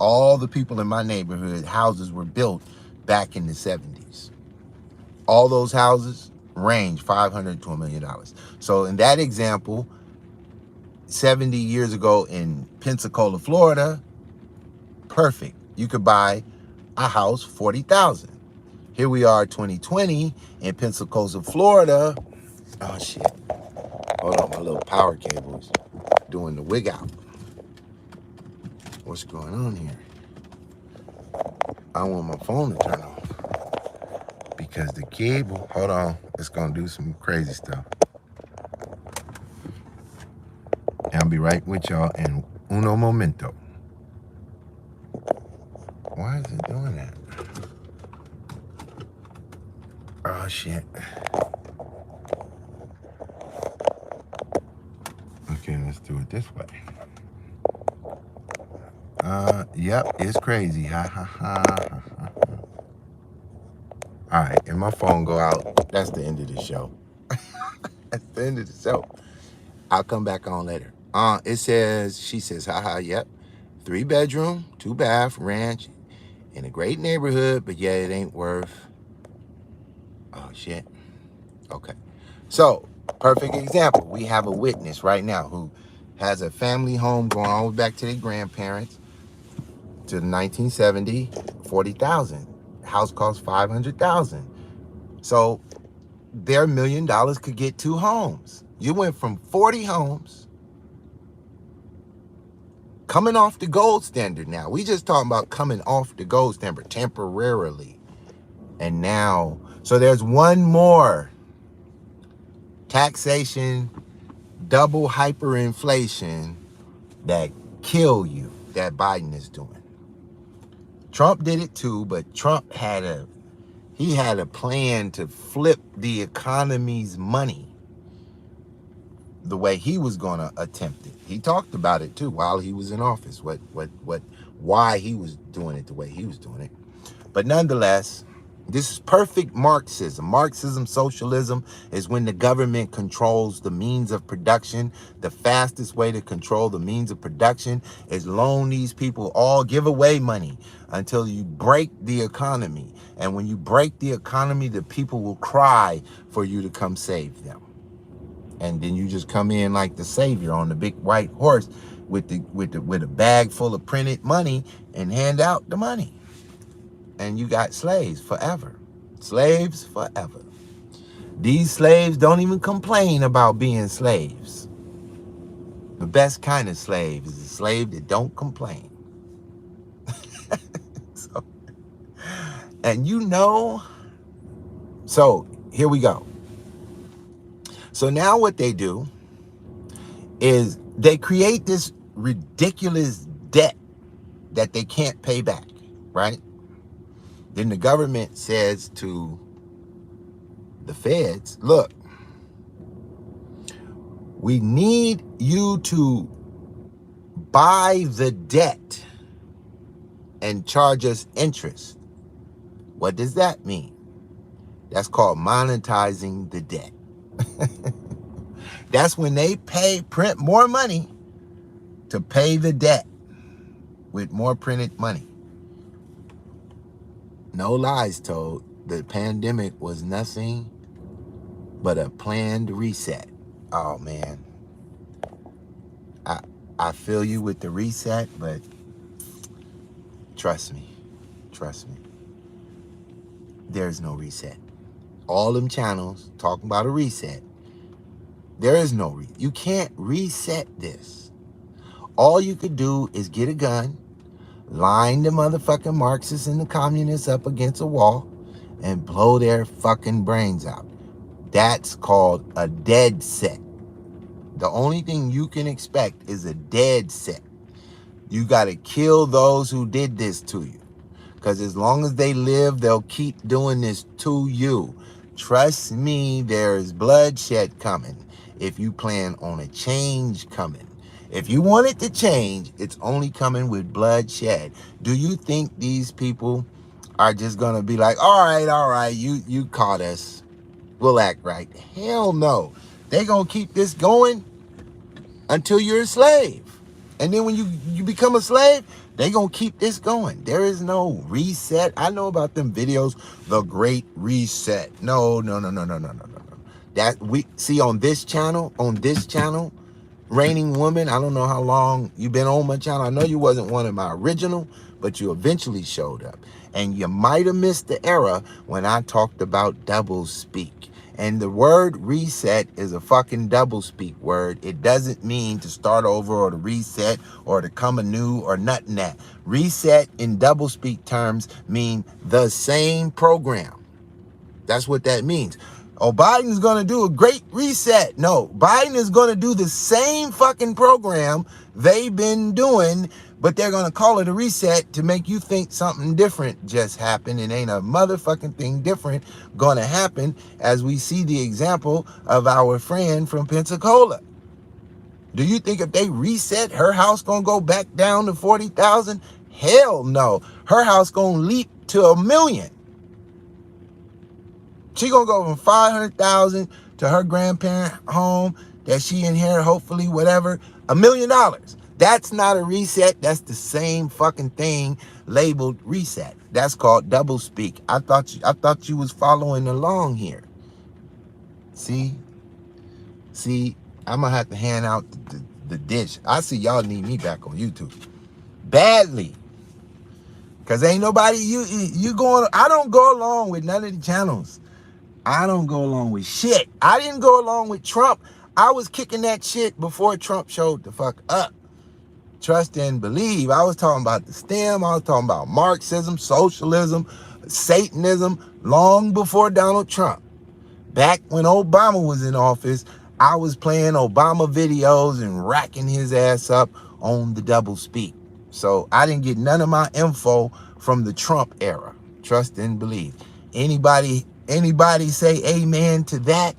all the people in my neighborhood, houses were built back in the 70s. All those houses range $500 to $1 million. So in that example, 70 years ago in Pensacola, Florida, perfect. You could buy a house, 40,000. Here we are, 2020 in Pensacola, Florida. Oh shit. Hold on, my little power cable is doing the wig out. What's going on here? I want my phone to turn off because the cable, hold on, it's gonna do some crazy stuff. And I'll be right with y'all in uno momento. Why is it doing that? Oh shit. Okay, let's do it this way. Yep, it's crazy. Ha ha ha ha ha. All right, and my phone go out. That's the end of the show. That's the end of the show. I'll come back on later. She says, haha, yep. 3-bedroom, 2-bath ranch in a great neighborhood, but yeah, it ain't worth. Oh shit. Okay. So, perfect example. We have a witness right now who has a family home going all the way back to their grandparents to 1970, 40,000. House costs 500,000. So their $1 million could get 2 homes. You went from 40 homes coming off the gold standard now. We just talking about coming off the gold standard temporarily. And now, so there's one more taxation, double hyperinflation that kill you that Biden is doing. Trump did it too, but Trump had a plan to flip the economy's money the way he was going to attempt it. He talked about it too while he was in office, why he was doing it the way he was doing it. But nonetheless, this is perfect Marxism. Marxism, socialism is when the government controls the means of production. The fastest way to control the means of production is loan these people all, give away money until you break the economy. And when you break the economy, the people will cry for you to come save them. And then you just come in like the savior on the big white horse with a bag full of printed money and hand out the money. And you got slaves forever. Slaves forever. These slaves don't even complain about being slaves. The best kind of slave is a slave that don't complain. So here we go. So now what they do is they create this ridiculous debt that they can't pay back, right? Then the government says to the feds, look, we need you to buy the debt and charge us interest. What does that mean? That's called monetizing the debt. That's when they print more money to pay the debt with more printed money. No lies told, the pandemic was nothing but a planned reset. Oh man, I feel you with the reset, but trust me, there's no reset. All them channels talking about a reset. There is no reset. You can't reset this. All you could do is get a gun, line the motherfucking Marxists and the communists up against a wall, and blow their fucking brains out. That's called a dead set. The only thing you can expect is a dead set. You got to kill those who did this to you. Because as long as they live, they'll keep doing this to you. Trust me, there's bloodshed coming if you plan on a change coming. If you want it to change, it's only coming with bloodshed. Do you think these people are just going to be like, all right, you caught us. We'll act right? Hell no. They're going to keep this going until you're a slave. And then when you become a slave, They gonna keep this going. There is no reset. I know about them videos, the Great Reset. No, no, no, no, no, no, no, no, no. That we see on this channel, Reigning Woman. I don't know how long you've been on my channel. I know you wasn't one of my original, but you eventually showed up. And you might have missed the era when I talked about double speak. And the word reset is a fucking double speak word. It doesn't mean to start over or to reset or to come anew or nothing that. Reset in double speak terms mean the same program. That's what that means. Oh, Biden's going to do a great reset. No, Biden is going to do the same fucking program they've been doing, but they're going to call it a reset to make you think something different just happened. And ain't a motherfucking thing different going to happen, as we see the example of our friend from Pensacola. Do you think if they reset, her house going to go back down to 40,000? Hell no. Her house going to leap to 1 million. She gonna go from 500,000 to her grandparent home that she inherit, hopefully, whatever, $1 million. That's not a reset. That's the same fucking thing labeled reset. That's called double speak. I thought you was following along here. See, I'm gonna have to hand out the dish. I see y'all need me back on YouTube badly, cause ain't nobody you going. I don't go along with none of the channels. I don't go along with shit. I didn't go along with Trump. I was kicking that shit before Trump showed the fuck up. Trust and believe. I was talking about the STEM. I was talking about Marxism, socialism, Satanism, long before Donald Trump. Back when Obama was in office, I was playing Obama videos and racking his ass up on the double speak. So I didn't get none of my info from the Trump era. Trust and believe. Anybody say amen to that?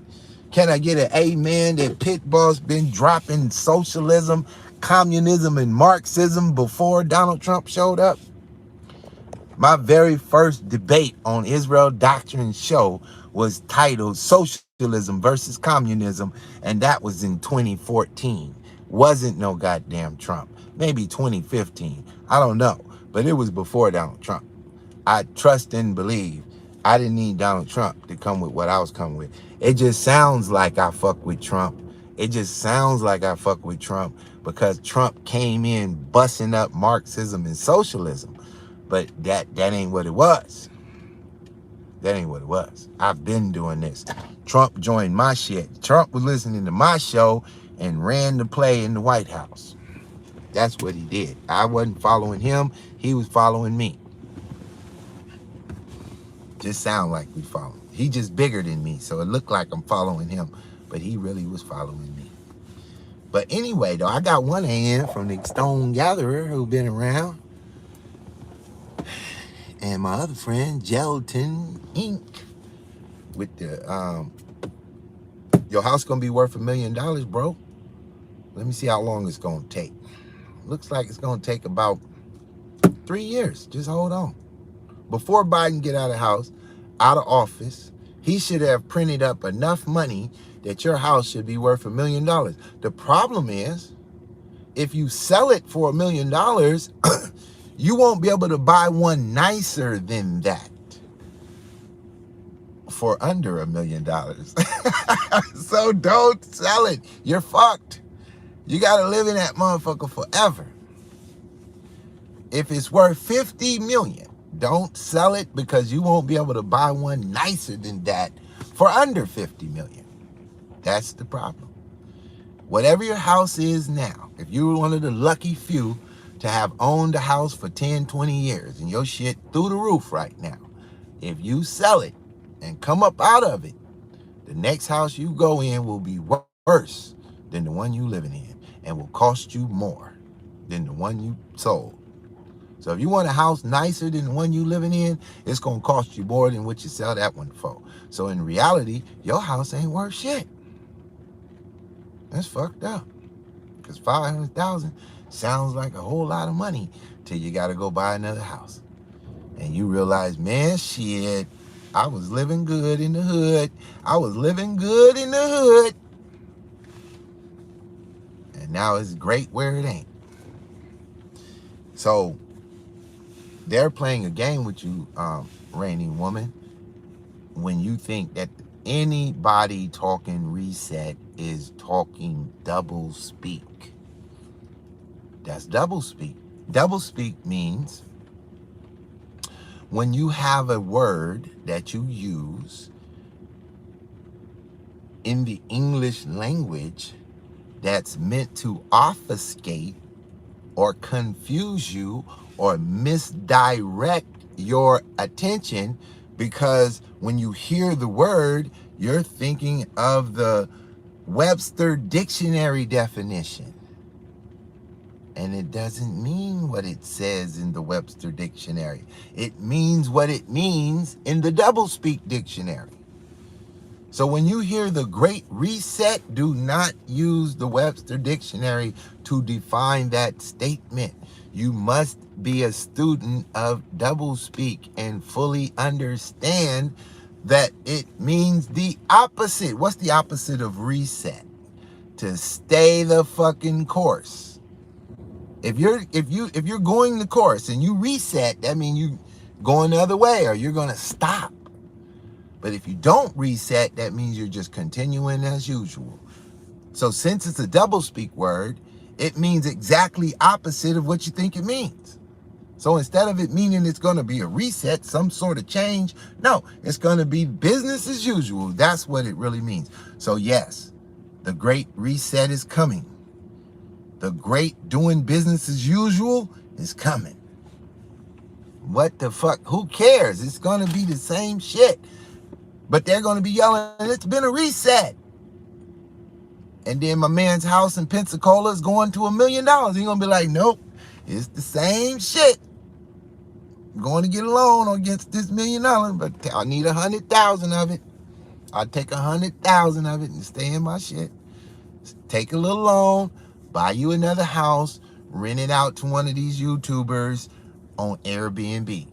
Can I get an amen that Pitt boss been dropping socialism, communism, and Marxism before Donald Trump showed up? My very first debate on Israel Doctrine show was titled Socialism versus Communism, and that was in 2014. Wasn't no goddamn Trump. Maybe 2015. I don't know. But it was before Donald Trump. I trust and believe. I didn't need Donald Trump to come with what I was coming with. It just sounds like I fuck with Trump. It just sounds like I fuck with Trump because Trump came in busting up Marxism and socialism. But that ain't what it was. That ain't what it was. I've been doing this. Trump joined my shit. Trump was listening to my show and ran the play in the White House. That's what he did. I wasn't following him. He was following me. Just sound like we follow. He just bigger than me, so it looked like I'm following him, but he really was following me. But anyway, though, I got one hand from the Stone Gatherer who been around, and my other friend Gelatin Inc. with the your house gonna be worth $1 million, bro. Let me see how long it's gonna take. Looks like it's gonna take about 3 years. Just hold on. Before Biden get out of office, he should have printed up enough money that your house should be worth $1 million. The problem is, if you sell it for $1 million, you won't be able to buy one nicer than that for under $1 million. So don't sell it. You're fucked. You gotta live in that motherfucker forever. If it's worth 50 million, don't sell it because you won't be able to buy one nicer than that for under 50 million. That's the problem. Whatever your house is now, if you were one of the lucky few to have owned a house for 10, 20 years and your shit through the roof right now, if you sell it and come up out of it, the next house you go in will be worse than the one you living in and will cost you more than the one you sold. So if you want a house nicer than the one you living in, it's going to cost you more than what you sell that one for. So in reality, your house ain't worth shit. That's fucked up. Because 500,000 sounds like a whole lot of money till you got to go buy another house. And you realize, man, shit, I was living good in the hood. I was living good in the hood. And now it's great where it ain't. So they're playing a game with you, reigning woman, when you think that anybody talking reset is talking double speak. That's double speak. Double speak means when you have a word that you use in the English language that's meant to obfuscate or confuse you or misdirect your attention, because when you hear the word, you're thinking of the Webster dictionary definition. And it doesn't mean what it says in the Webster dictionary. It means what it means in the doublespeak dictionary. So when you hear the Great Reset, do not use the Webster dictionary to define that statement. You must be a student of doublespeak and fully understand that it means the opposite. What's the opposite of reset? To stay the fucking course. If you're going the course and you reset, that means you going the other way, or you're gonna stop. But if you don't reset, that means you're just continuing as usual. So since it's a doublespeak word, it means exactly opposite of what you think it means. So instead of it meaning it's going to be a reset, some sort of change, no, it's going to be business as usual. That's what it really means. So yes, the Great Reset is coming. The great doing business as usual is coming. What the fuck? Who cares? It's going to be the same shit. But they're going to be yelling, it's been a reset. And then my man's house in Pensacola is going to $1 million. He's going to be like, nope, it's the same shit. I'm going to get a loan against this $1 million, but I need 100,000 of it. I'll take 100,000 of it and stay in my shit. Take a little loan, buy you another house, rent it out to one of these YouTubers on Airbnb.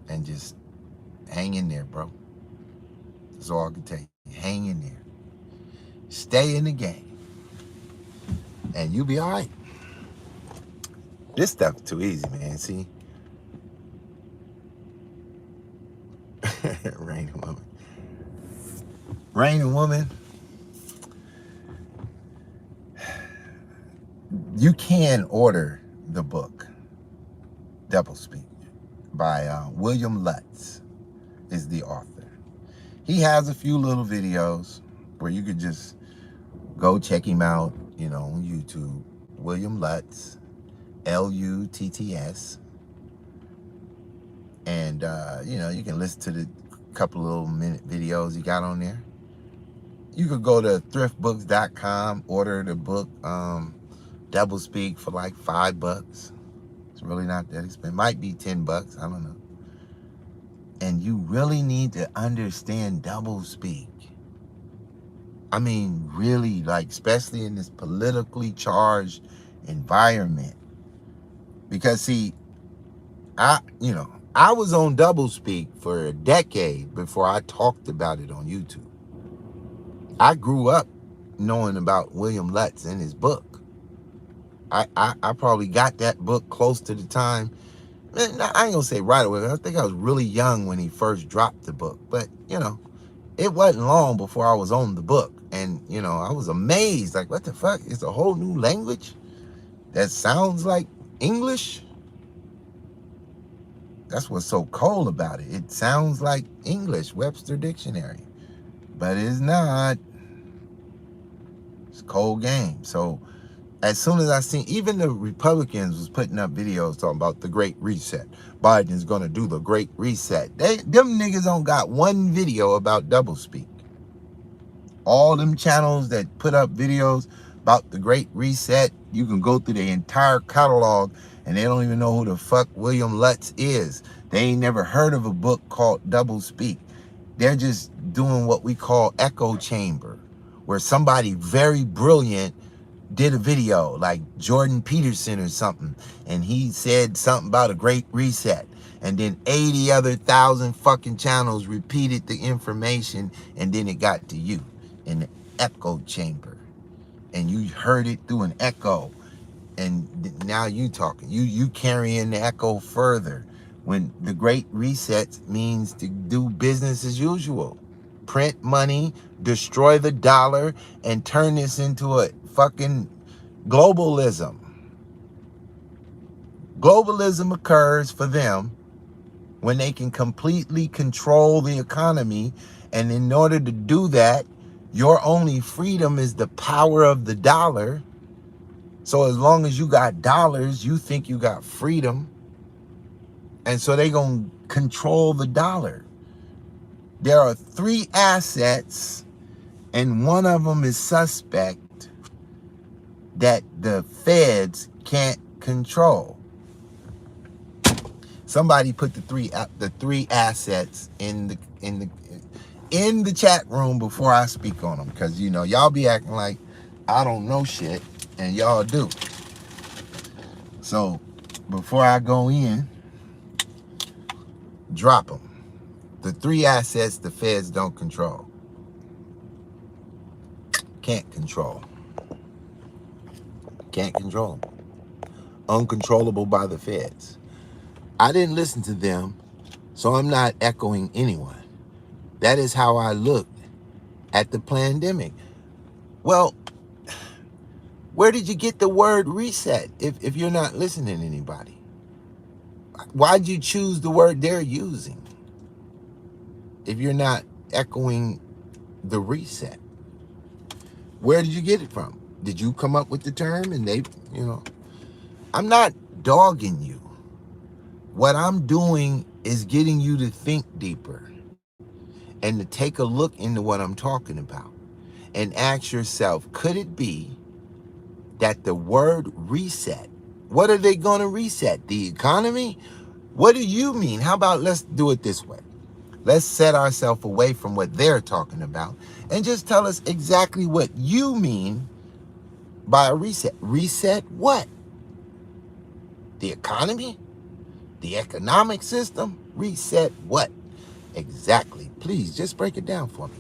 And just hang in there, bro. That's all I can tell you. Hang in there. Stay in the game. And you'll be all right. This stuff's too easy, man. See? Raining woman. Raining woman. You can order the book, Doublespeak, by William Lutz, is the author. He has a few little videos where you could just go check him out, on YouTube. William Lutz, Lutts. And, you can listen to the couple little minute videos he got on there. You could go to thriftbooks.com, order the book, Doublespeak, for like $5. It's really not that expensive. Might be $10, I don't know. And you really need to understand doublespeak. I mean, really, especially in this politically charged environment. Because see, I was on doublespeak for a decade before I talked about it on YouTube. I grew up knowing about William Lutz and his book. I probably got that book close to the time. I ain't gonna say right away. I think I was really young when he first dropped the book. But, it wasn't long before I was on the book. And, I was amazed. Like, what the fuck? It's a whole new language that sounds like English? That's what's so cool about it. It sounds like English, Webster Dictionary. But it's not. It's a cold game. So as soon as I seen, even the Republicans was putting up videos talking about the Great Reset. Biden's gonna do the Great Reset. Them niggas don't got one video about doublespeak. All them channels that put up videos about the Great Reset, you can go through the entire catalog and they don't even know who the fuck William Lutz is. They ain't never heard of a book called Doublespeak. They're just doing what we call echo chamber, where somebody very brilliant did a video, like Jordan Peterson or something, and he said something about a Great Reset, and then 80 other thousand fucking channels repeated the information, and then it got to you in the echo chamber, and you heard it through an echo, And now you talking. You carrying the echo further. When the Great Reset means to do business as usual. Print money, destroy the dollar, and turn this into a fucking globalism. Globalism occurs for them when they can completely control the economy. And in order to do that, your only freedom is the power of the dollar. So as long as you got dollars, you think you got freedom. And so they gonna control the dollar. There are 3 assets, and one of them is suspect, that the feds can't control. Somebody put the three assets in the chat room before I speak on them, because y'all be acting like I don't know shit, and y'all do. So before I go in, drop them. The 3 assets the feds don't control. Can't control. Can't control them. Uncontrollable by the feds. I didn't listen to them, so I'm not echoing anyone. That is how I look at the pandemic. Well, where did you get the word reset if you're not listening to anybody? Why'd you choose the word they're using if you're not echoing the reset? Where did you get it from? Did you come up with the term and they, I'm not dogging you. What I'm doing is getting you to think deeper and to take a look into what I'm talking about and ask yourself, could it be that the word reset, what are they going to reset? The economy? What do you mean? How about let's do it this way? Let's set ourselves away from what they're talking about and just tell us exactly what you mean by a reset. Reset what? The economy? The economic system? Reset what? Exactly. Please just break it down for me.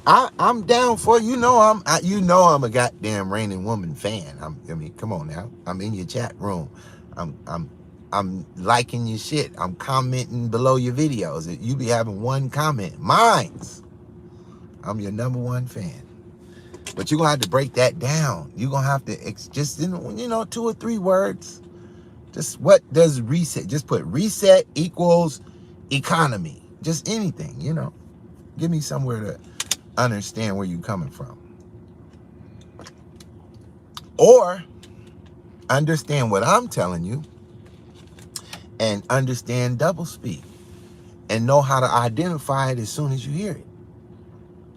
I'm down for I'm a goddamn Raining Woman fan. Come on now. I'm in your chat room. I'm liking your shit. I'm commenting below your videos. You be having one comment. Mine's. I'm your #1 fan. But you're gonna have to break that down. You're gonna have to just 2 or 3 words. Just what does reset? Just put reset equals economy. Just anything, Give me somewhere to understand where you're coming from. Or understand what I'm telling you and understand doublespeak and know how to identify it as soon as you hear it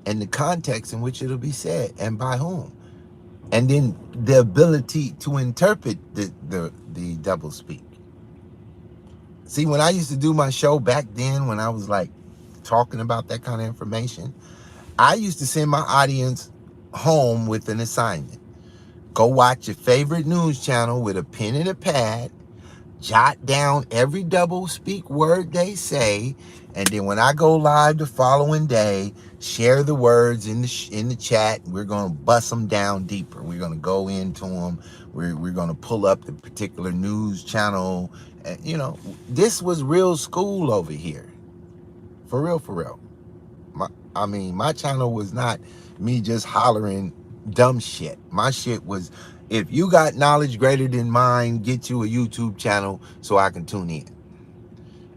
and the context in which it'll be said and by whom. And then the ability to interpret the doublespeak. See, when I used to do my show back then, when I was like talking about that kind of information, I used to send my audience home with an assignment. Go watch your favorite news channel with a pen and a pad, jot down every doublespeak word they say, and then when I go live the following day, share the words in the chat. We're going to bust them down deeper. We're going to go into them. We're going to pull up the particular news channel. This was real school over here. For real, for real. My channel was not me just hollering dumb shit. My shit was, if you got knowledge greater than mine, get you a YouTube channel so I can tune in.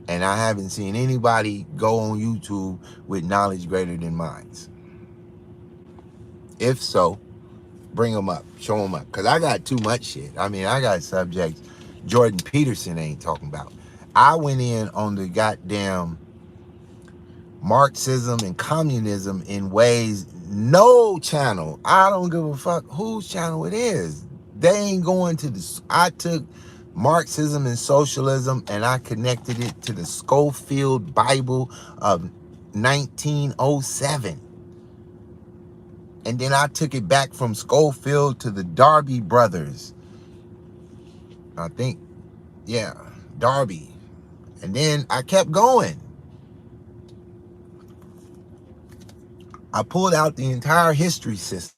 And I haven't seen anybody go on YouTube with knowledge greater than mine. If so, bring them up, show them up. Because I got too much shit. I got subjects Jordan Peterson ain't talking about. I went in on the goddamn Marxism and communism in ways no channel, I don't give a fuck whose channel it is, they ain't going to this. I took Marxism and socialism and I connected it to the Schofield Bible of 1907. And then I took it back from Schofield to the Darby brothers. I think, yeah, Darby. And then I kept going. I pulled out the entire history system.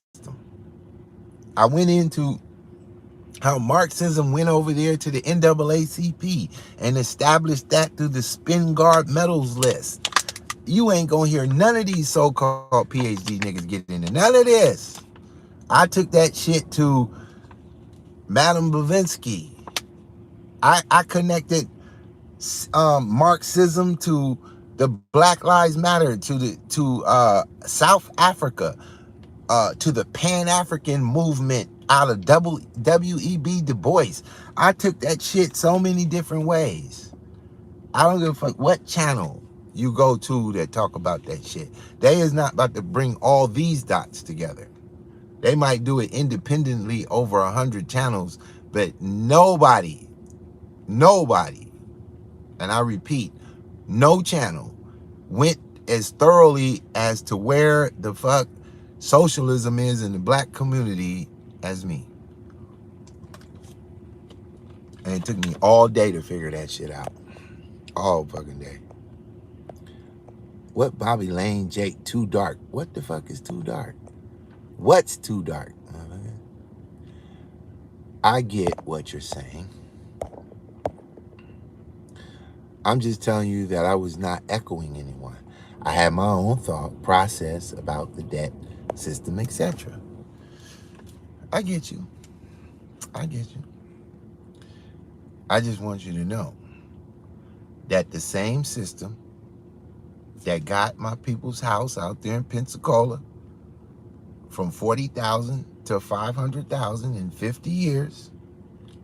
I went into How Marxism went over there to the NAACP and established that through the Spin Guard medals list. You ain't gonna hear none of these so-called PhD niggas get into none of this. I took that shit to Madame Blavatsky. I connected Marxism to the Black Lives Matter, to South Africa, to the Pan-African movement out of W.E.B. Du Bois. I took that shit so many different ways. I don't give a fuck what channel you go to that talk about that shit. They is not about to bring all these dots together. They might do it independently over 100 channels, but nobody, and I repeat, no channel went as thoroughly as to where the fuck socialism is in the black community as me. And it took me all day to figure that shit out. All fucking day. What Bobby Lane, Jake, too dark? What the fuck is too dark? What's too dark? I get what you're saying. I'm just telling you that I was not echoing anyone. I had my own thought process about the debt system, etc. I get you. I get you. I just want you to know that the same system that got my people's house out there in Pensacola from 40,000 to 500,000 in 50 years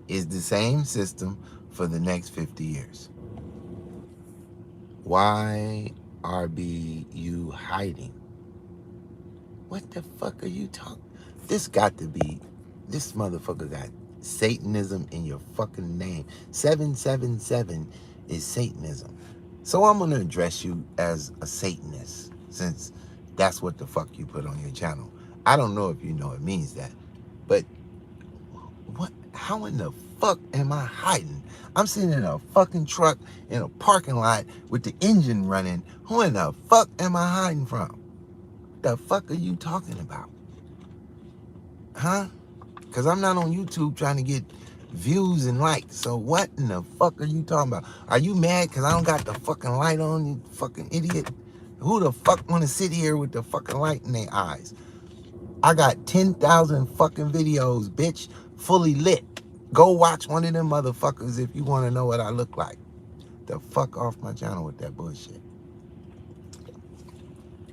is the same system for the next 50 years. Why RB you hiding? What the fuck are you talking? This motherfucker got Satanism in your fucking name. 777 is Satanism. So I'm gonna address you as a Satanist, since that's what the fuck you put on your channel. I don't know if you know it means that, but what? How in the fuck am I hiding? I'm sitting in a fucking truck in a parking lot with the engine running. Who in the fuck am I hiding from? The fuck are you talking about? Huh? Because I'm not on YouTube trying to get views and likes. So what in the fuck are you talking about? Are you mad because I don't got the fucking light on, you fucking idiot? Who the fuck want to sit here with the fucking light in their eyes? I got 10,000 fucking videos, bitch, fully lit. Go watch one of them motherfuckers if you want to know what I look like. The fuck off my channel with that bullshit.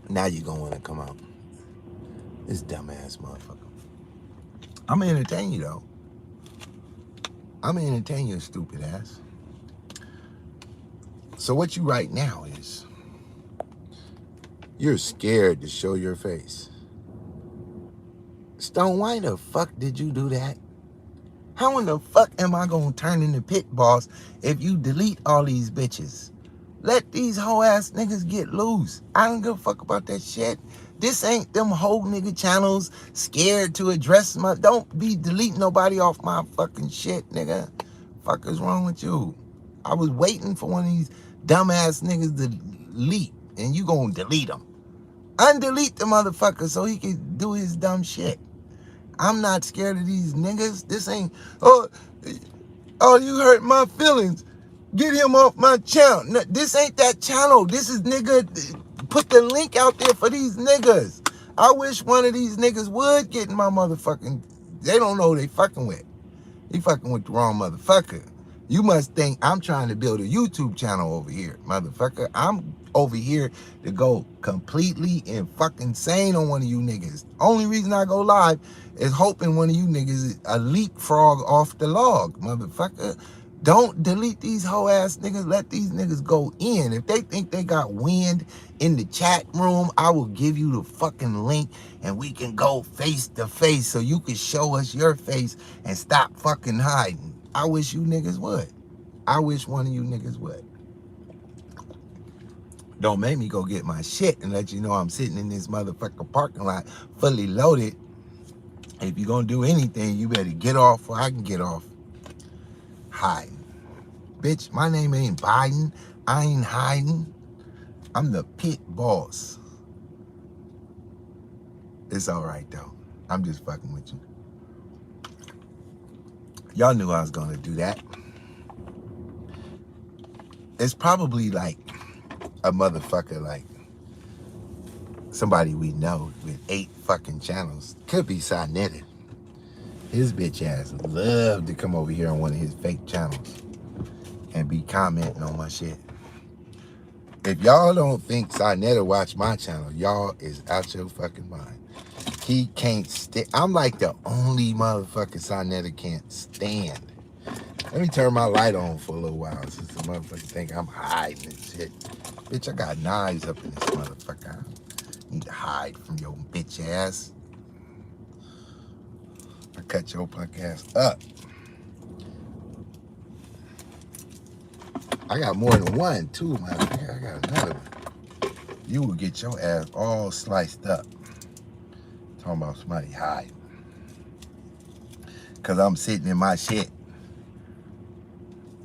Now you gonna want to come out. This dumbass motherfucker. I'm gonna entertain you though. I'm gonna entertain your stupid ass. So what you right now is, you're scared to show your face. Stone, why the fuck did you do that? How in the fuck am I gonna turn into Pitt boss if you delete all these bitches? Let these hoe ass niggas get loose. I don't give a fuck about that shit. This ain't them whole nigga channels scared to address my... Don't be deleting nobody off my fucking shit, nigga. Fuck is wrong with you? I was waiting for one of these dumbass niggas to leap, and you gonna delete them. Undelete the motherfucker so he can do his dumb shit. I'm not scared of these niggas. This ain't, oh, you hurt my feelings. Get him off my channel. No, this ain't that channel. This is nigga, put the link out there for these niggas. I wish one of these niggas would get in my motherfucking, they don't know who they fucking with. You fucking with the wrong motherfucker. You must think I'm trying to build a YouTube channel over here, motherfucker. I'm over here to go completely and fucking sane on one of you niggas. Only reason I go live is hoping one of you niggas is a leapfrog off the log, motherfucker. Don't delete these hoe ass niggas. Let these niggas go in. If they think they got wind in the chat room, I will give you the fucking link and we can go face to face so you can show us your face and stop fucking hiding. I wish you niggas would. I wish one of you niggas would. Don't make me go get my shit and let you know I'm sitting in this motherfucker parking lot fully loaded. If you're gonna do anything, you better get off or I can get off. Hiding. Bitch, my name ain't Biden. I ain't hiding. I'm the Pitt boss. It's all right though. I'm just fucking with you. Y'all knew I was gonna do that. It's probably like a motherfucker, like somebody we know with 8 fucking channels. Could be Sinetta. His bitch ass would love to come over here on one of his fake channels and be commenting on my shit. If y'all don't think Sinetta watch my channel, y'all is out your fucking mind. He can't stand. I'm like the only motherfucker Sinetta can't stand. Let me turn my light on for a little while since the motherfucker think I'm hiding and shit. Bitch, I got knives up in this motherfucker. I need to hide from your bitch ass. I cut your punk ass up. I got more than one, too, motherfucker. I got another one. You will get your ass all sliced up. Talking about somebody hiding. Because I'm sitting in my shit.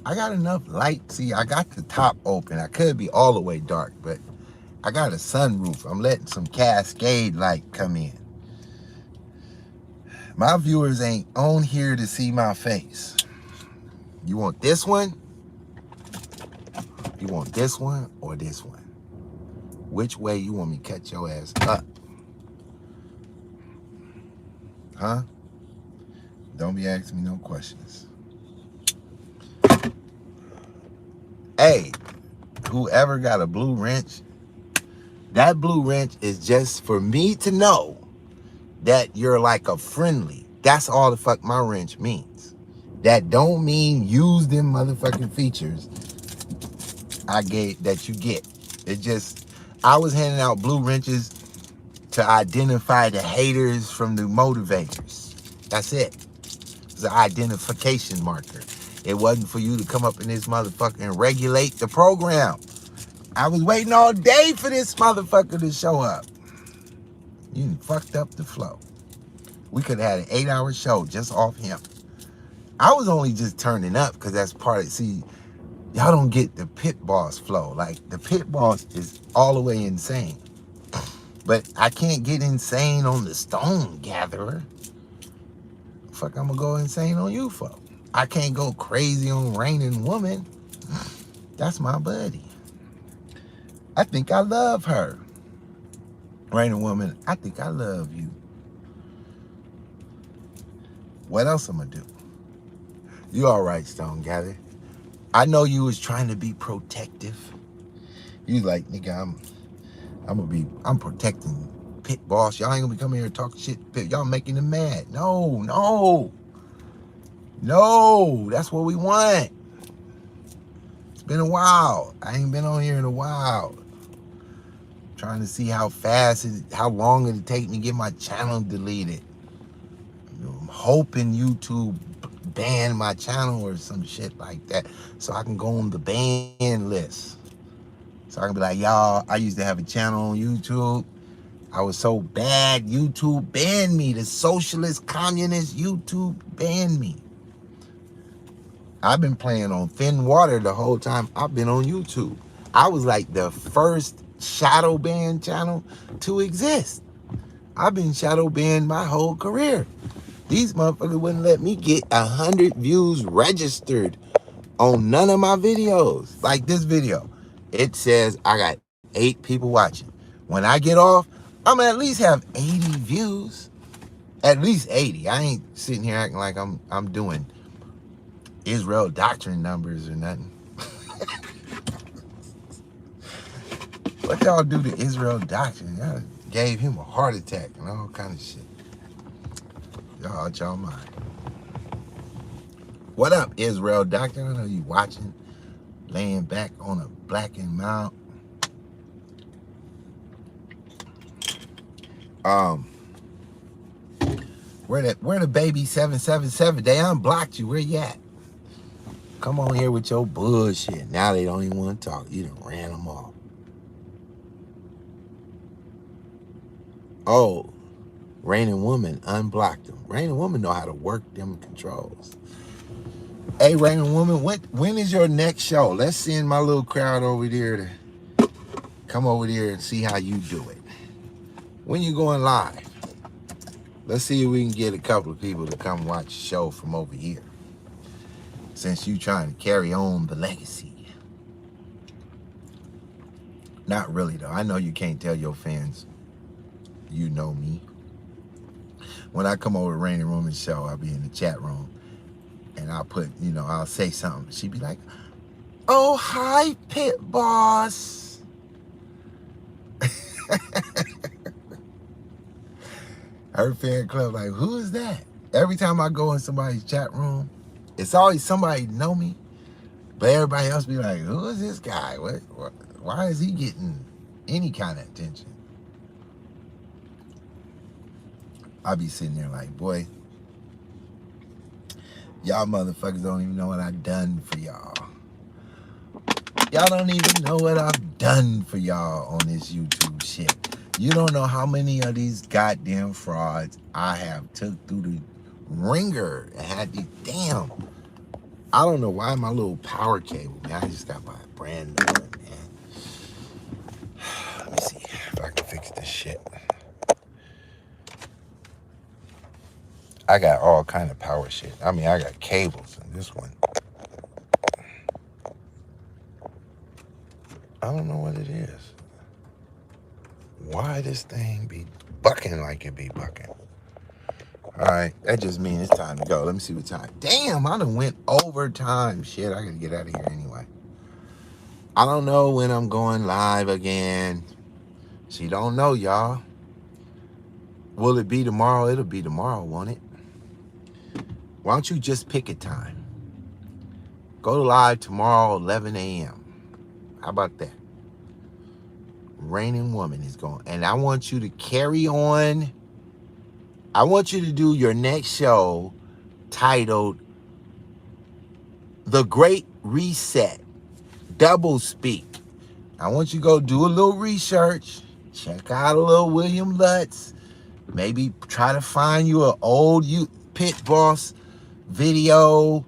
I got enough light. See, I got the top open. I could be all the way dark, but I got a sunroof. I'm letting some cascade light come in. My viewers ain't on here to see my face. You want this one? You want this one or this one? Which way you want me to cut your ass up? Huh? Don't be asking me no questions. Hey, whoever got a blue wrench, that blue wrench is just for me to know that you're like a friendly. That's all the fuck my wrench means. That don't mean use them motherfucking features I gave that you get. It just, I was handing out blue wrenches to identify the haters from the motivators. That's it. It's an identification marker. It wasn't for you to come up in this motherfucker and regulate the program. I was waiting all day for this motherfucker to show up. You fucked up the flow. We could have had an 8-hour show just off him. I was only just turning up because that's part of, see, y'all don't get the pit boss flow. Like, the pit boss is all the way insane. But I can't get insane on the stone gatherer. Fuck, I'm gonna go insane on you for. I can't go crazy on Raining Woman. That's my buddy. I think I love her. Raining Woman, I think I love you. What else I'm gonna do? You all right, Stone Gather. I know you was trying to be protective. You was like, nigga, I'm protecting Pit Boss. Y'all ain't gonna be coming here and talking shit. Pit. Y'all making him mad. No. That's what we want. It's been a while. I ain't been on here in a while. Trying to see how long it'll take me to get my channel deleted. I'm hoping YouTube ban my channel or some shit like that so I can go on the ban list. So I can be like, y'all, I used to have a channel on YouTube. I was so bad, YouTube banned me. The socialist, communist YouTube banned me. I've been playing on thin water the whole time I've been on YouTube. I was like the first shadow ban channel to exist. I've been shadow banned my whole career. These motherfuckers wouldn't let me get 100 views registered on none of my videos. Like this video, it says I got 8 people watching. When I get off, I'm gonna at least have 80 views. At least 80. I ain't sitting here acting like I'm doing Israel doctrine numbers or nothing. What y'all do to Israel doctrine? Y'all gave him a heart attack and all kind of shit. Y'all out y'all mind. What up, Israel doctrine? I know you watching, laying back on a blackened mount. Where the baby 777? They unblocked you. Where you at? Come on here with your bullshit. Now they don't even want to talk. You done ran them off. Oh, Raining Woman unblocked them. Raining Woman know how to work them controls. Hey, Raining Woman, when is your next show? Let's send my little crowd over there to come over there and see how you do it. When you going live? Let's see if we can get a couple of people to come watch the show from over here. since you trying to carry on the legacy. Not really though. I know you can't tell your fans you know me. When I come over to Rainy Room's show, I'll be in the chat room and I'll put, I'll say something. She'd be like, "Oh, hi, Pitt boss." Her fan club like, "Who is that?" Every time I go in somebody's chat room, it's always somebody know me, but everybody else be like, "Who is this guy? Why is he getting any kind of attention?" I be sitting there like, boy, y'all motherfuckers don't even know what I've done for y'all. Y'all don't even know what I've done for y'all on this YouTube shit. You don't know how many of these goddamn frauds I have took through the ringer and had these damn. I don't know why my little power cable, man. I just got my brand new one, man. Let me see if I can fix this shit. I got all kind of power shit. I mean, I got cables in this one. I don't know what it is. Why this thing be bucking like it be bucking? All right, that just means it's time to go. Let me see what time. Damn, I done went overtime. Shit, I gotta get out of here anyway. I don't know when I'm going live again. She don't know, y'all. Will it be tomorrow? It'll be tomorrow, won't it? Why don't you just pick a time? Go live tomorrow, 11 a.m. How about that? Raining Woman is going. And I want you to carry on. I want you to do your next show titled The Great Reset, Double Speak. I want you to go do a little research. Check out a little William Lutz. Maybe try to find you an old Pitt boss video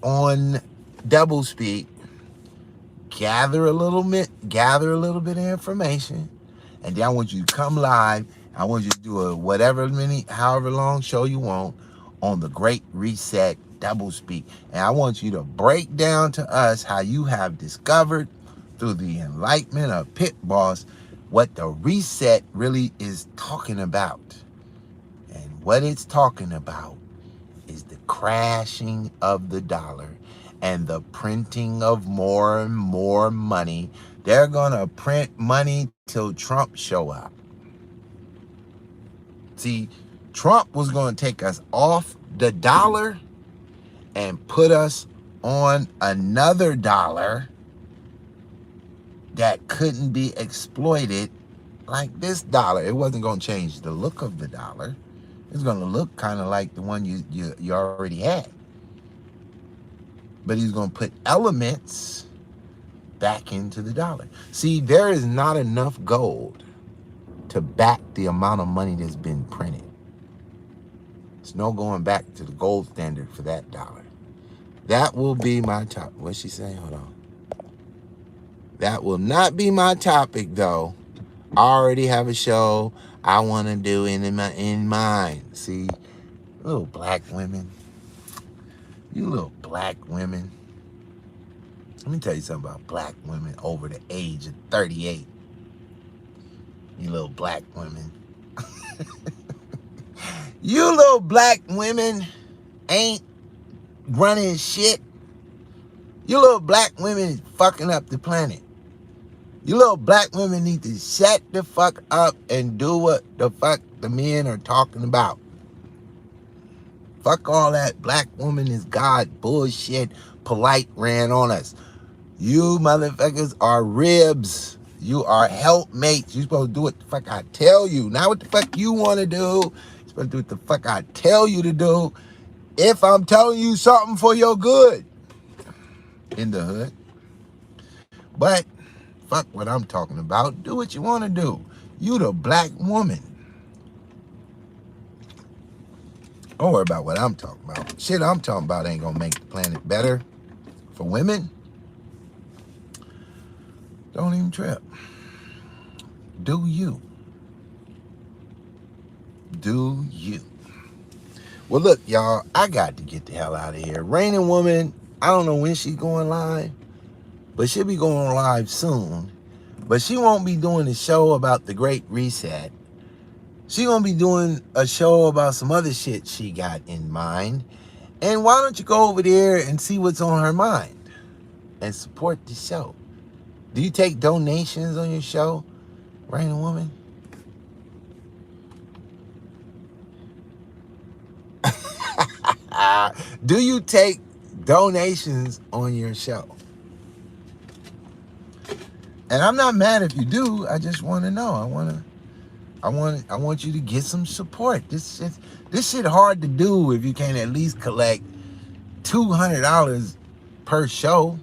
on double speak. Gather a little bit of information, and then I want you to come live. I want you to do a however long show you want on the Great Reset double speak, and I want you to break down to us how you have discovered through the enlightenment of Pitt boss what the reset really is talking about. And what it's talking about is the crashing of the dollar and the printing of more and more money. They're gonna print money till Trump show up. See, Trump was gonna take us off the dollar and put us on another dollar that couldn't be exploited like this dollar. It wasn't gonna change the look of the dollar. It's gonna look kind of like the one you already had. But he's gonna put elements back into the dollar. See, there is not enough gold to back the amount of money that's been printed. There's no going back to the gold standard for that dollar. That will be my top. What's she saying? Hold on. That will not be my topic though. I already have a show I want to do in mind. See, little black women. You little black women. Let me tell you something about black women over the age of 38. You little black women. You little black women ain't running shit. You little black women is fucking up the planet. You little black women need to shut the fuck up and do what the fuck the men are talking about. Fuck all that black woman is God bullshit polite ran on us. You motherfuckers are ribs. You are helpmates. You're supposed to do what the fuck I tell you. Not what the fuck you want to do. You're supposed to do what the fuck I tell you to do. If I'm telling you something for your good. In the hood. But fuck what I'm talking about. Do what you want to do. You the black woman. Don't worry about what I'm talking about. Shit I'm talking about ain't gonna make the planet better for women. Don't even trip. Do you. Do you. Well, look, y'all, I got to get the hell out of here. Raining Woman, I don't know when she's going live, but she'll be going live soon. But she won't be doing a show about the Great Reset. She gonna be doing a show about some other shit she got in mind. And why don't you go over there and see what's on her mind and support the show? Do you take donations on your show, Rain Woman? Do you take donations on your show? And I'm not mad if you do. I just want to know. I want you to get some support. This shit hard to do if you can't at least collect $200 per show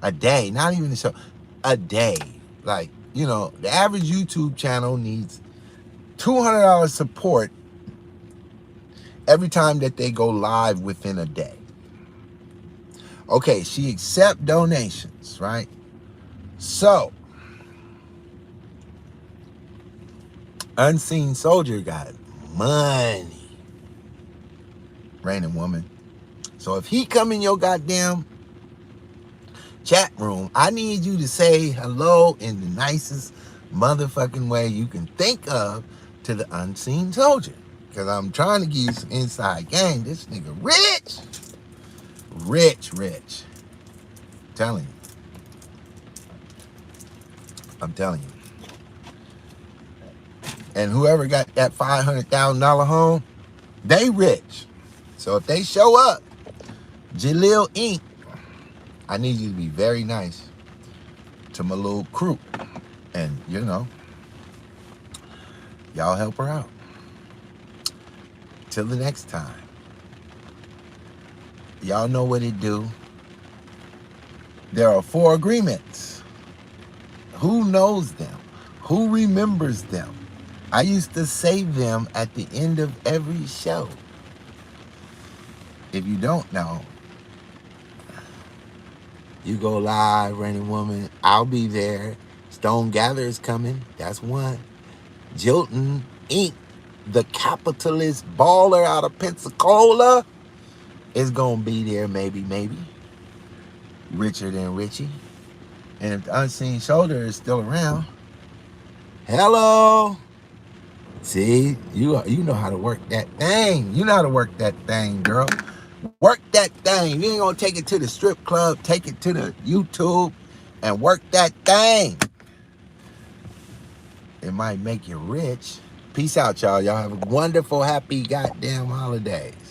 a day. Not even a show, a day. Like, you know, the average YouTube channel needs $200 support every time that they go live within a day. Okay, she accept donations, right? So, Unseen Soldier got money. Raining Woman. So if he come in your goddamn chat room, I need you to say hello in the nicest motherfucking way you can think of to the Unseen Soldier. Because I'm trying to give you some inside game. This nigga rich. Rich. Telling you. I'm telling you. And whoever got that $500,000 home, they rich. So if they show up, Jalil Inc., I need you to be very nice to my little crew. And, you know, y'all help her out. Till the next time. Y'all know what it do. There are 4 agreements. Who knows them? Who remembers them? I used to say them at the end of every show. If you don't know, you go live, Raining Woman. I'll be there. Stone Gather is coming. That's one. Jilton Inc., the capitalist baller out of Pensacola, is going to be there, maybe. Richer than Richie. And if the Unseen Shoulder is still around, hello. See, you know how to work that thing. You know how to work that thing, girl. Work that thing. You ain't gonna take it to the strip club. Take it to the YouTube and work that thing. It might make you rich. Peace out, y'all. Y'all have a wonderful, happy goddamn holidays.